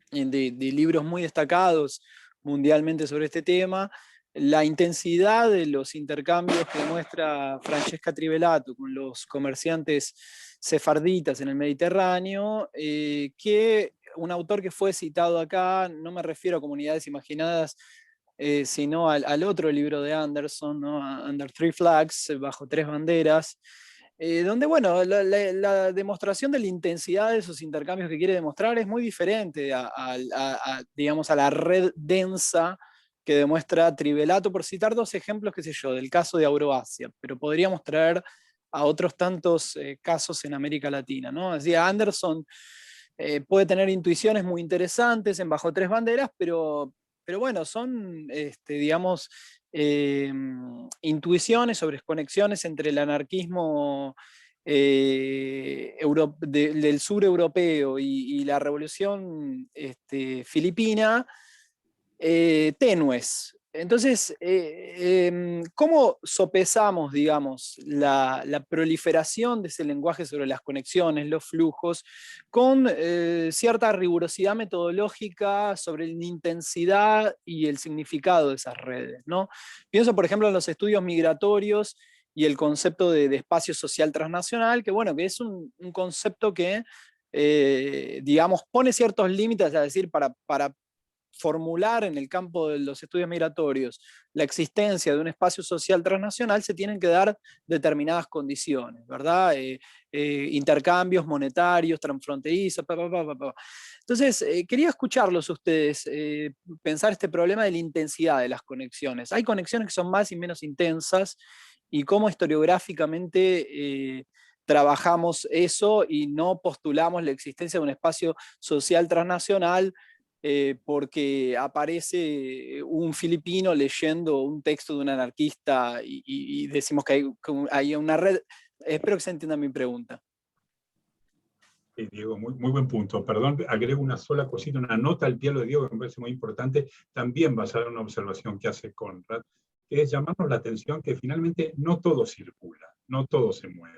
de libros muy destacados mundialmente sobre este tema, la intensidad de los intercambios que muestra Francesca Trivelato con los comerciantes sefarditas en el Mediterráneo, que un autor que fue citado acá, no me refiero a Comunidades Imaginadas, sino al otro libro de Anderson, ¿no? Under Three Flags, Bajo Tres Banderas, donde, bueno, la demostración de la intensidad de esos intercambios que quiere demostrar es muy diferente digamos, a la red densa que demuestra Trivelato, por citar dos ejemplos, qué sé yo, del caso de Euroasia, pero podríamos traer a otros tantos casos en América Latina, ¿no? Así, Anderson puede tener intuiciones muy interesantes en Bajo Tres Banderas, pero bueno, son, digamos, intuiciones sobre conexiones entre el anarquismo del sur europeo y la revolución filipina, tenues. Entonces, ¿cómo sopesamos, digamos, la proliferación de ese lenguaje sobre las conexiones, los flujos, con cierta rigurosidad metodológica sobre la intensidad y el significado de esas redes, ¿no? Pienso, por ejemplo, en los estudios migratorios y el concepto de espacio social transnacional, que, bueno, que es un concepto que, digamos, pone ciertos límites, es decir, para formular en el campo de los estudios migratorios la existencia de un espacio social transnacional, se tienen que dar determinadas condiciones, ¿verdad? Intercambios monetarios, transfronterizos, Entonces, quería escucharlos ustedes, pensar este problema de la intensidad de las conexiones. Hay conexiones que son más y menos intensas, y cómo historiográficamente trabajamos eso y no postulamos la existencia de un espacio social transnacional porque aparece un filipino leyendo un texto de un anarquista y decimos que hay una red. Espero que se entienda mi pregunta. Sí, Diego, muy buen punto. Perdón, agrego una sola cosita, una nota al pie de Diego que me parece muy importante, también basada en una observación que hace Conrad, que es llamarnos la atención que finalmente no todo circula, no todo se mueve.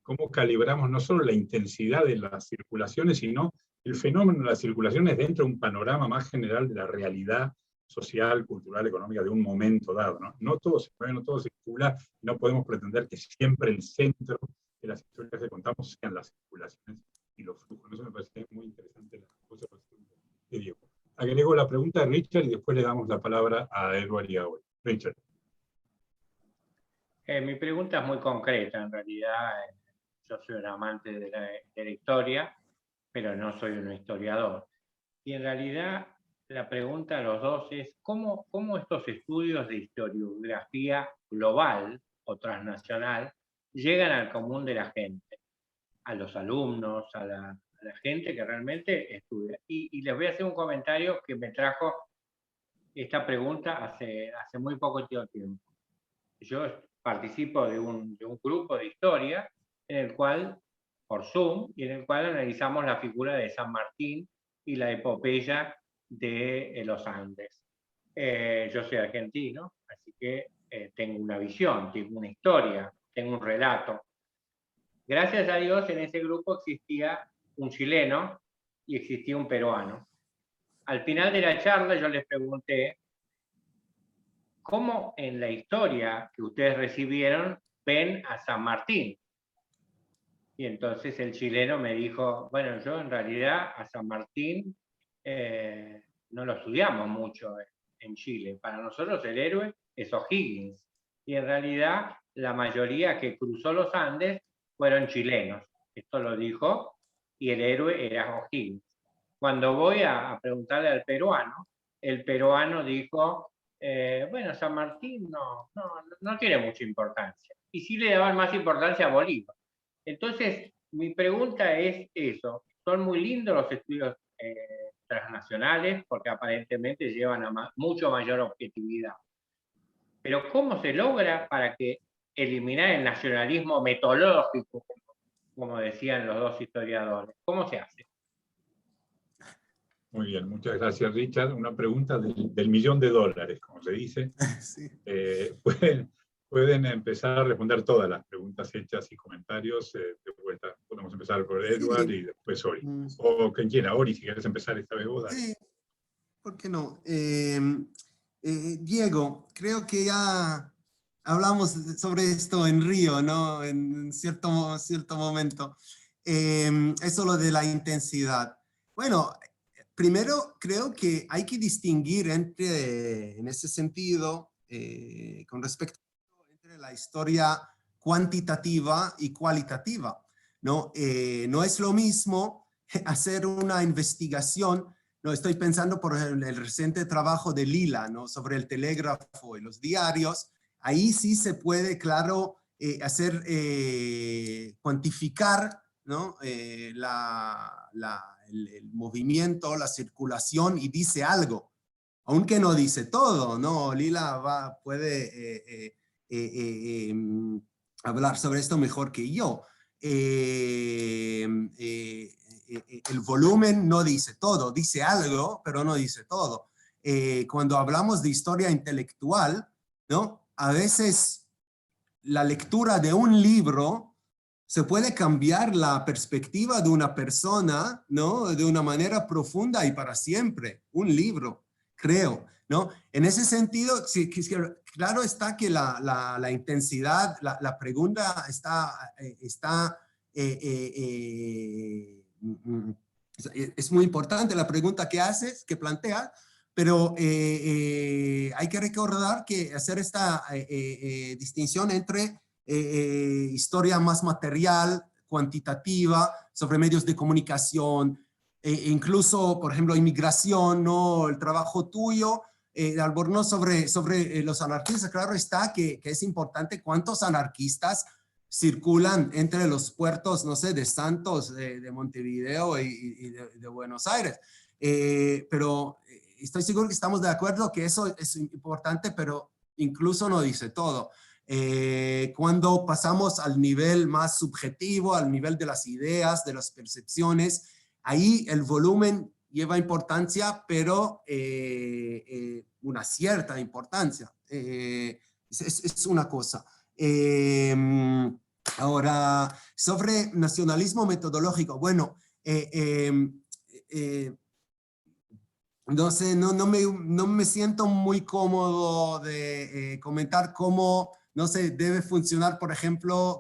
Cómo calibramos no solo la intensidad de las circulaciones, sino el fenómeno de las circulaciones dentro de un panorama más general de la realidad social, cultural, económica de un momento dado, ¿no? No todo se mueve, no todo circula, no podemos pretender que siempre el centro de las historias que contamos sean las circulaciones y los flujos. Eso me parece muy interesante la observación de Diego. Agrego la pregunta de Richard y después le damos la palabra a Edward y a Owen. Richard. Mi pregunta es muy concreta, en realidad. Yo soy un amante de la historia, pero no soy un historiador. Y en realidad la pregunta a los dos es ¿cómo estos estudios de historiografía global o transnacional llegan al común de la gente, a los alumnos, a la gente que realmente estudia? Y les voy a hacer un comentario que me trajo esta pregunta hace muy poco tiempo. Yo participo de un grupo de historia en el cual, por Zoom, y en el cual analizamos la figura de San Martín y la epopeya de los Andes. Yo soy argentino, así que tengo una visión, tengo una historia, tengo un relato. Gracias a Dios, en ese grupo existía un chileno y existía un peruano. Al final de la charla yo les pregunté ¿cómo en la historia que ustedes recibieron ven a San Martín? Y entonces el chileno me dijo, bueno, yo en realidad a San Martín no lo estudiamos mucho en Chile. Para nosotros el héroe es O'Higgins. Y en realidad la mayoría que cruzó los Andes fueron chilenos. Esto lo dijo, y el héroe era O'Higgins. Cuando voy a preguntarle al peruano, el peruano dijo, bueno, San Martín no tiene mucha importancia. Y sí le daban más importancia a Bolívar. Entonces, mi pregunta es eso. Son muy lindos los estudios transnacionales porque aparentemente llevan a mucho mayor objetividad. Pero ¿cómo se logra para que eliminar el nacionalismo metodológico, como decían los dos historiadores? ¿Cómo se hace? Muy bien, muchas gracias, Richard. Una pregunta del $1.000.000, como se dice. Sí. Pueden empezar a responder todas las preguntas hechas y comentarios de vuelta. Podemos empezar por Edward y después Ori. O quien quiera, Ori, si quieres empezar esta vez vos, dale. Sí, ¿por qué no? Diego, creo que ya hablamos sobre esto en Río, ¿no? En cierto momento. Eso lo de la intensidad. Bueno, primero creo que hay que distinguir en ese sentido, con respecto entre la historia cuantitativa y cualitativa, ¿no? No es lo mismo hacer una investigación. No, estoy pensando por el reciente trabajo de Lila, ¿no? Sobre el telégrafo y los diarios. Ahí sí se puede, claro, cuantificar, ¿no? El movimiento, la circulación, y dice algo, aunque no dice todo, ¿no? Lila puede hablar sobre esto mejor que yo. El volumen no dice todo, dice algo, pero no dice todo. Cuando hablamos de historia intelectual, ¿no? A veces la lectura de un libro se puede cambiar la perspectiva de una persona, ¿no? De una manera profunda y para siempre. Un libro, creo, ¿no? En ese sentido, sí, claro está que la intensidad, la pregunta es muy importante la pregunta que haces, que planteas, pero hay que recordar que hacer esta distinción entre historia más material, cuantitativa, sobre medios de comunicación, incluso, por ejemplo, inmigración, ¿no? El trabajo tuyo, Albornoz, sobre los anarquistas. Claro está que es importante cuántos anarquistas circulan entre los puertos, no sé, de Santos, de Montevideo y de Buenos Aires. Pero estoy seguro que estamos de acuerdo que eso es importante, pero incluso no dice todo. Cuando pasamos al nivel más subjetivo, al nivel de las ideas, de las percepciones, ahí el volumen lleva importancia, pero una cierta importancia. Es una cosa. Ahora, sobre nacionalismo metodológico, bueno, no sé, no me siento muy cómodo de comentar cómo, no sé, debe funcionar, por ejemplo,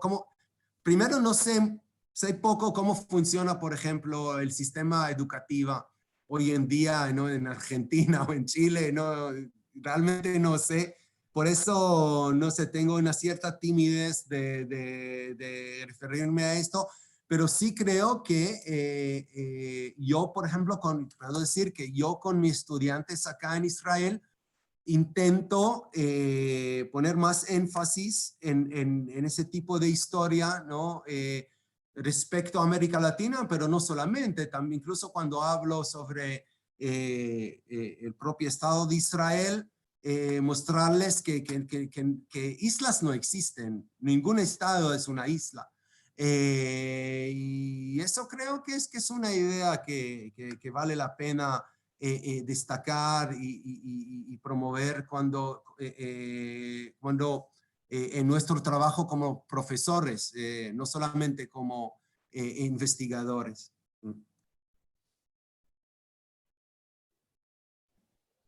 primero no sé poco cómo funciona, por ejemplo, el sistema educativo hoy en día, ¿no? En Argentina o en Chile, no, realmente no sé. Por eso, no sé, tengo una cierta timidez de referirme a esto, pero sí creo que yo, por ejemplo, puedo decir que yo con mis estudiantes acá en Israel intento poner más énfasis en ese tipo de historia, ¿no? Respecto a América Latina, pero no solamente, también incluso cuando hablo sobre el propio Estado de Israel, mostrarles que islas no existen, ningún Estado es una isla. Y eso creo que es una idea que vale la pena destacar y promover cuando en nuestro trabajo como profesores, no solamente como investigadores.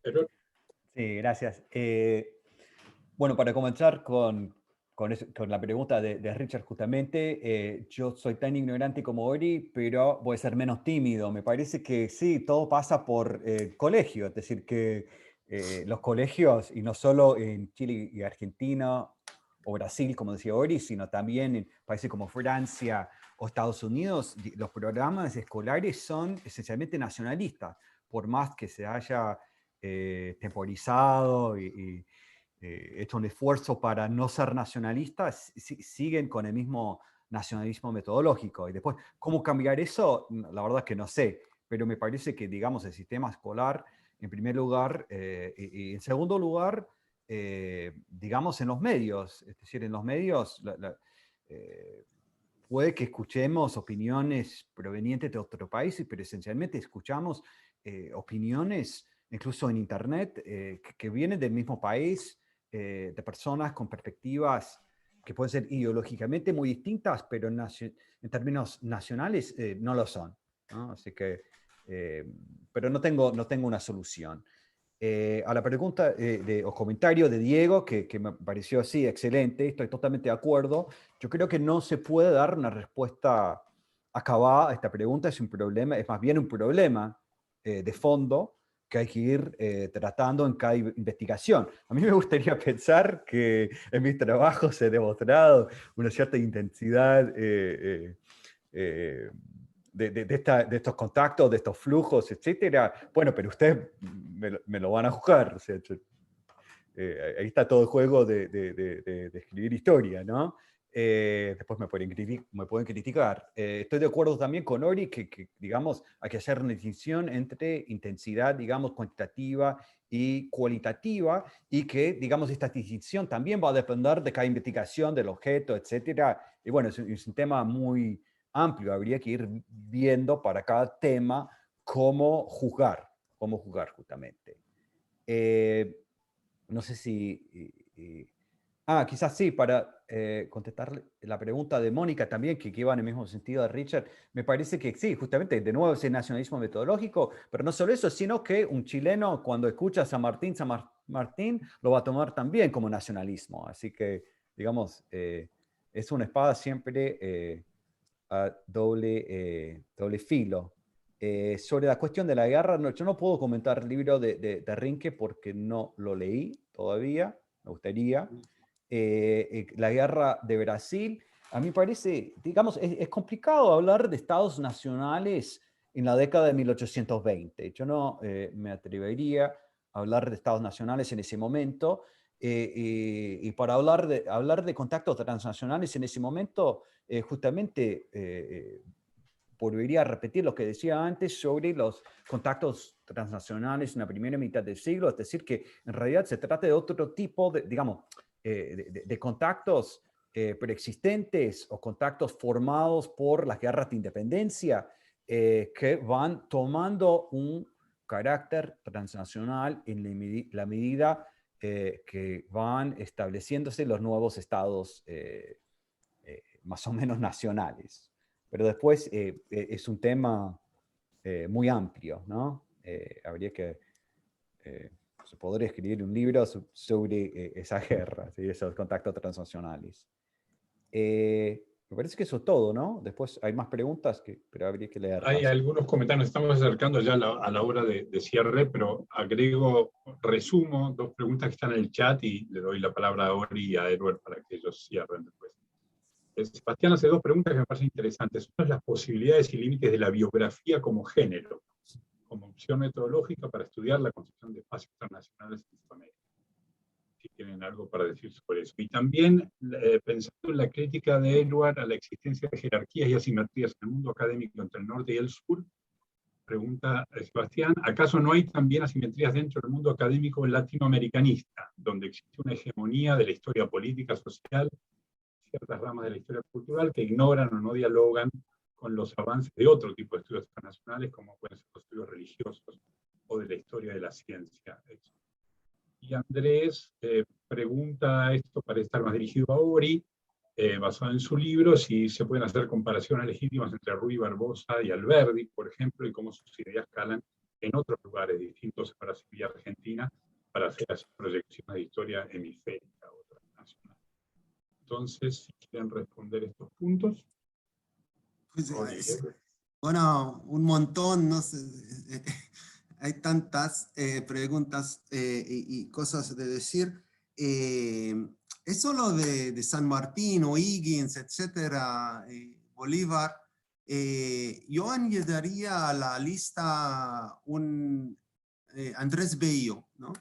Pero, Sí, gracias. Bueno, para comenzar con la pregunta de Richard justamente, yo soy tan ignorante como Ori, pero voy a ser menos tímido. Me parece que sí, todo pasa por el colegio, es decir, que los colegios, y no solo en Chile y Argentina, o Brasil, como decía Ori, sino también en países como Francia o Estados Unidos, los programas escolares son esencialmente nacionalistas, por más que se haya temporizado y hecho un esfuerzo para no ser nacionalistas, siguen con el mismo nacionalismo metodológico. Y después, ¿cómo cambiar eso? La verdad es que no sé, pero me parece que, digamos, el sistema escolar, en primer lugar, y en segundo lugar, digamos, en los medios, es decir, en los medios, puede que escuchemos opiniones provenientes de otros países, pero esencialmente escuchamos opiniones, incluso en Internet, que vienen del mismo país, de personas con perspectivas que pueden ser ideológicamente muy distintas, pero en términos nacionales no lo son, ¿no? Así que, pero no tengo una solución. A la pregunta o comentario de Diego, que me pareció así excelente, estoy totalmente de acuerdo. Yo creo que no se puede dar una respuesta acabada a esta pregunta, es un problema, es más bien un problema de fondo que hay que ir tratando en cada investigación. A mí me gustaría pensar que en mis trabajos he demostrado una cierta intensidad de estos contactos, de estos flujos, etcétera. Bueno, pero ustedes me lo van a juzgar. O sea, ahí está todo el juego de escribir historia, ¿no? Después me pueden criticar. Estoy de acuerdo también con Ori que, digamos, hay que hacer una distinción entre intensidad, digamos, cuantitativa y cualitativa, y que, digamos, esta distinción también va a depender de cada investigación, del objeto, etcétera. Y bueno, es un tema muy amplio, habría que ir viendo para cada tema cómo juzgar justamente. No sé si... quizás sí, para contestar la pregunta de Mónica también, que iba en el mismo sentido de Richard, me parece que sí, justamente, de nuevo ese nacionalismo metodológico, pero no solo eso, sino que un chileno cuando escucha San Martín, lo va a tomar también como nacionalismo. Así que, digamos, es una espada siempre a doble filo. Sobre la cuestión de la guerra, yo no puedo comentar el libro de Rinke porque no lo leí todavía, me gustaría. La guerra de Brasil, a mí parece, digamos, es complicado hablar de estados nacionales en la década de 1820. Yo no me atrevería a hablar de estados nacionales en ese momento. Y para hablar de contactos transnacionales en ese momento, justamente volvería a repetir lo que decía antes sobre los contactos transnacionales en la primera mitad del siglo, es decir, que en realidad se trata de otro tipo de, digamos, de contactos preexistentes o contactos formados por las guerras de independencia que van tomando un carácter transnacional en la medida que van estableciéndose los nuevos estados más o menos nacionales. Pero después es un tema muy amplio, ¿no? Habría que... se podría escribir un libro sobre esa guerra, ¿sí? Esos contactos transnacionales. Me parece que eso es todo, ¿no? Después hay más preguntas, pero habría que leerlas. Hay algunos comentarios, estamos acercando ya a la hora de cierre, pero resumo dos preguntas que están en el chat y le doy la palabra a Ori y a Edward para que ellos cierren después. Sebastián hace dos preguntas que me parecen interesantes. Una es las posibilidades y límites de la biografía como género, como opción metodológica para estudiar la concepción de espacios internacionales en Sudamérica. Si tienen algo para decir sobre eso. Y también, pensando en la crítica de Edward a la existencia de jerarquías y asimetrías en el mundo académico entre el norte y el sur, pregunta Sebastián, ¿acaso no hay también asimetrías dentro del mundo académico latinoamericanista, donde existe una hegemonía de la historia política, social, ciertas ramas de la historia cultural que ignoran o no dialogan con los avances de otro tipo de estudios internacionales, como pueden ser los estudios religiosos o de la historia de la ciencia? Y Andrés pregunta, esto parece estar más dirigido a Ori, basado en su libro, si se pueden hacer comparaciones legítimas entre Ruy Barbosa y Alberdi, por ejemplo, y cómo sus ideas calan en otros lugares distintos a Brasil y Argentina, para hacer así proyecciones de historia hemisférica o transnacional. Entonces, si quieren responder estos puntos. Pues, bueno, un montón, no sé, hay tantas preguntas y cosas de decir. eso lo de San Martín, O'Higgins, etcétera, Bolívar, yo añadiría a la lista Andrés Bello, ¿no?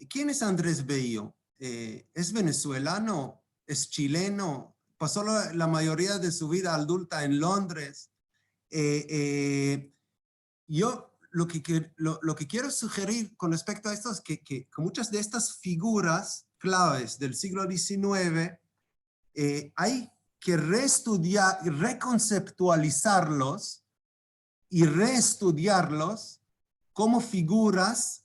¿Quién es Andrés Bello? ¿Es venezolano? ¿Es chileno? Pasó la mayoría de su vida adulta en Londres. Yo lo que quiero sugerir con respecto a esto es que muchas de estas figuras claves del siglo XIX hay que reestudiar, reconceptualizarlos y reestudiarlos como figuras.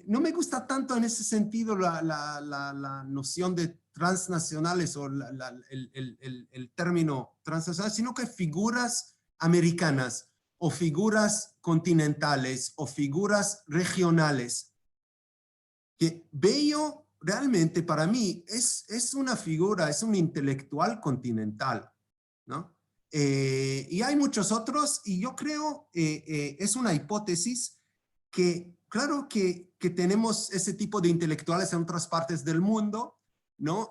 No me gusta tanto en ese sentido la noción de transnacionales o el término transnacional, sino que figuras americanas o figuras continentales o figuras regionales. Que Bello realmente para mí es una figura, es un intelectual continental, ¿no? Y hay muchos otros, y yo creo es una hipótesis que, claro que tenemos ese tipo de intelectuales en otras partes del mundo, ¿no?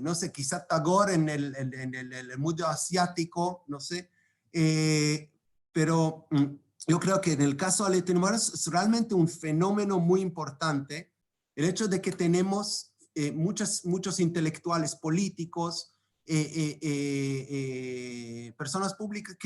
No sé, quizá Tagore en el mundo asiático, no sé, pero yo creo que en el caso de latinoamericanos es realmente un fenómeno muy importante el hecho de que tenemos muchos intelectuales políticos, personas públicas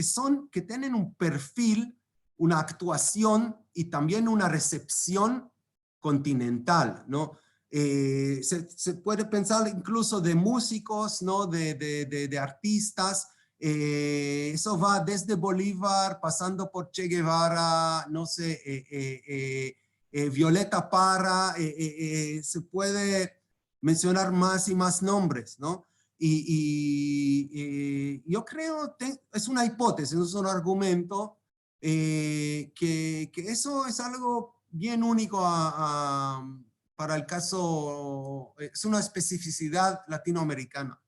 que tienen un perfil, una actuación y también una recepción continental, ¿no? Se puede pensar incluso de músicos, ¿no? De artistas. Eso va desde Bolívar, pasando por Che Guevara, no sé, Violeta Parra, se puede mencionar más y más nombres, ¿no? Yo creo, es una hipótesis, es un argumento, que eso es algo bien único para el caso, es una especificidad latinoamericana.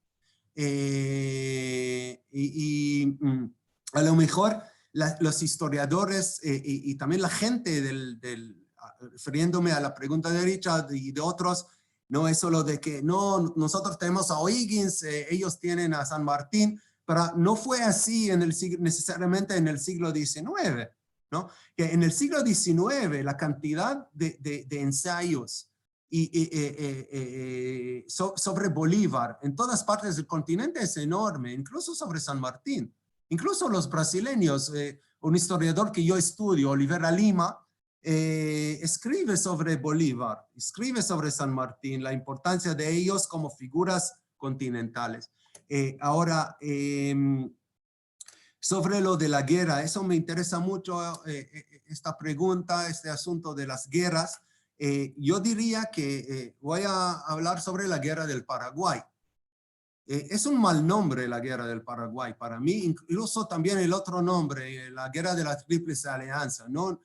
A lo mejor los historiadores y también la gente refiriéndome a la pregunta de Richard y de otros, no es solo de que no, nosotros tenemos a O'Higgins, ellos tienen a San Martín, pero no fue así necesariamente en el siglo XIX, ¿no? Que en el siglo XIX la cantidad de ensayos sobre Bolívar en todas partes del continente es enorme, incluso sobre San Martín. Incluso los brasileños, un historiador que yo estudio, Oliveira Lima, escribe sobre Bolívar, escribe sobre San Martín, la importancia de ellos como figuras continentales. Ahora, sobre lo de la guerra, eso me interesa mucho, esta pregunta, este asunto de las guerras. Yo diría que voy a hablar sobre la guerra del Paraguay. Es un mal nombre la guerra del Paraguay para mí, incluso también el otro nombre, la guerra de la Tríplice Alianza, ¿no?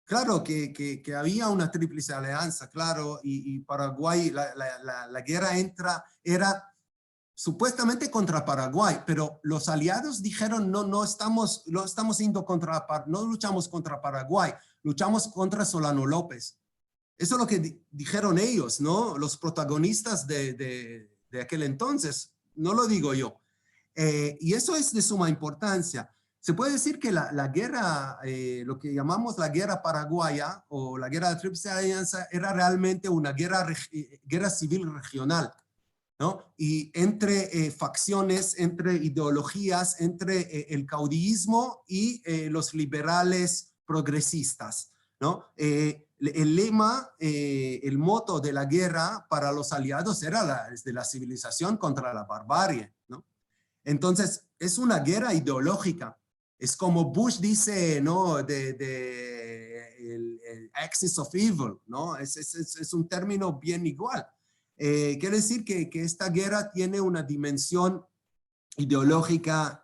Claro que había una Tríplice Alianza, claro, y Paraguay, la guerra era supuestamente contra Paraguay, pero los aliados dijeron no estamos yendo no luchamos contra Paraguay, luchamos contra Solano López. Eso es lo que dijeron ellos, ¿no? Los protagonistas de aquel entonces, no lo digo yo. Y eso es de suma importancia. Se puede decir que la guerra, lo que llamamos la guerra paraguaya o la guerra de la Tríplice Alianza, era realmente una guerra civil regional, ¿no? Y entre facciones, entre ideologías, entre el caudillismo y los liberales progresistas, ¿no? El lema, el moto de la guerra para los aliados era de la civilización contra la barbarie, ¿no? Entonces, es una guerra ideológica. Es como Bush dice, ¿no? El axis of evil, ¿no? Es un término bien igual. Quiere decir que esta guerra tiene una dimensión ideológica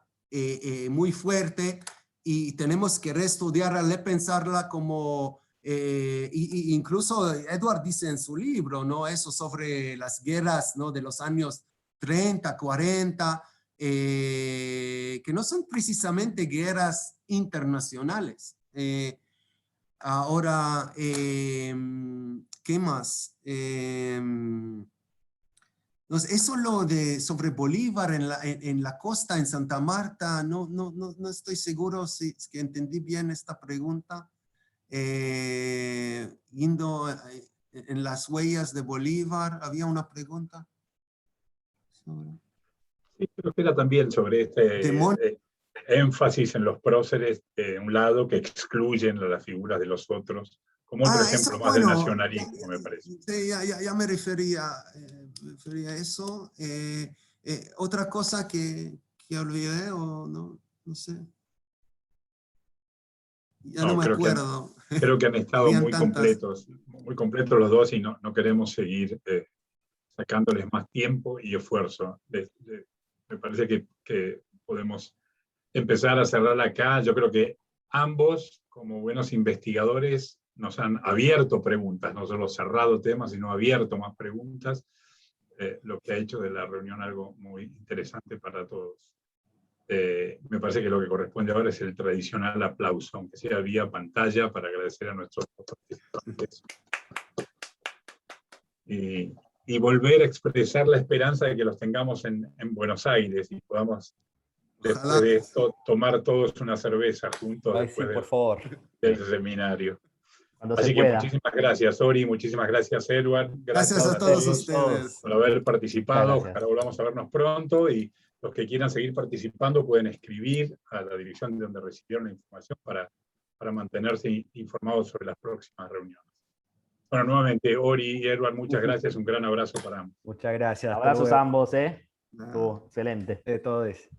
muy fuerte y tenemos que reestudiarla, repensarla como, incluso Edward dice en su libro, ¿no? Eso sobre las guerras, ¿no? De los años 30, 40, que no son precisamente guerras internacionales. Ahora, ¿qué más? Entonces, eso sobre Bolívar en la costa, en Santa Marta, no estoy seguro si es que entendí bien esta pregunta. Yendo en las huellas de Bolívar, ¿había una pregunta? Sí, creo que era también sobre este énfasis en los próceres de un lado que excluyen a las figuras de los otros, como otro ejemplo eso, más del bueno, nacionalismo, me parece. Sí, ya me refería a eso. Otra cosa que olvidé o no sé. Ya no me acuerdo. Creo que han estado Habían muy tantas. completos los dos y no queremos seguir sacándoles más tiempo y esfuerzo. Me parece que podemos empezar a cerrar acá. Yo creo que ambos, como buenos investigadores, nos han abierto preguntas, no solo cerrado temas, sino abierto más preguntas, lo que ha hecho de la reunión algo muy interesante para todos. Me parece que lo que corresponde ahora es el tradicional aplauso, aunque sea vía pantalla, para agradecer a nuestros participantes. Y volver a expresar la esperanza de que los tengamos en Buenos Aires y podamos, después de esto, tomar todos una cerveza juntos. Ay, después sí, por favor. del seminario. Cuando Así se que pueda. muchísimas gracias, Ori, muchísimas gracias, Edward. Gracias a todos ustedes. Por haber participado. Muchas gracias. Ojalá volvamos a vernos pronto y los que quieran seguir participando pueden escribir a la dirección de donde recibieron la información para mantenerse informados sobre las próximas reuniones. Bueno, nuevamente, Ori y Edward, muchas gracias. Un gran abrazo para ambos. Muchas gracias. Hasta Abrazos luego. a ambos, ¿eh? Estuvo excelente. De todo eso.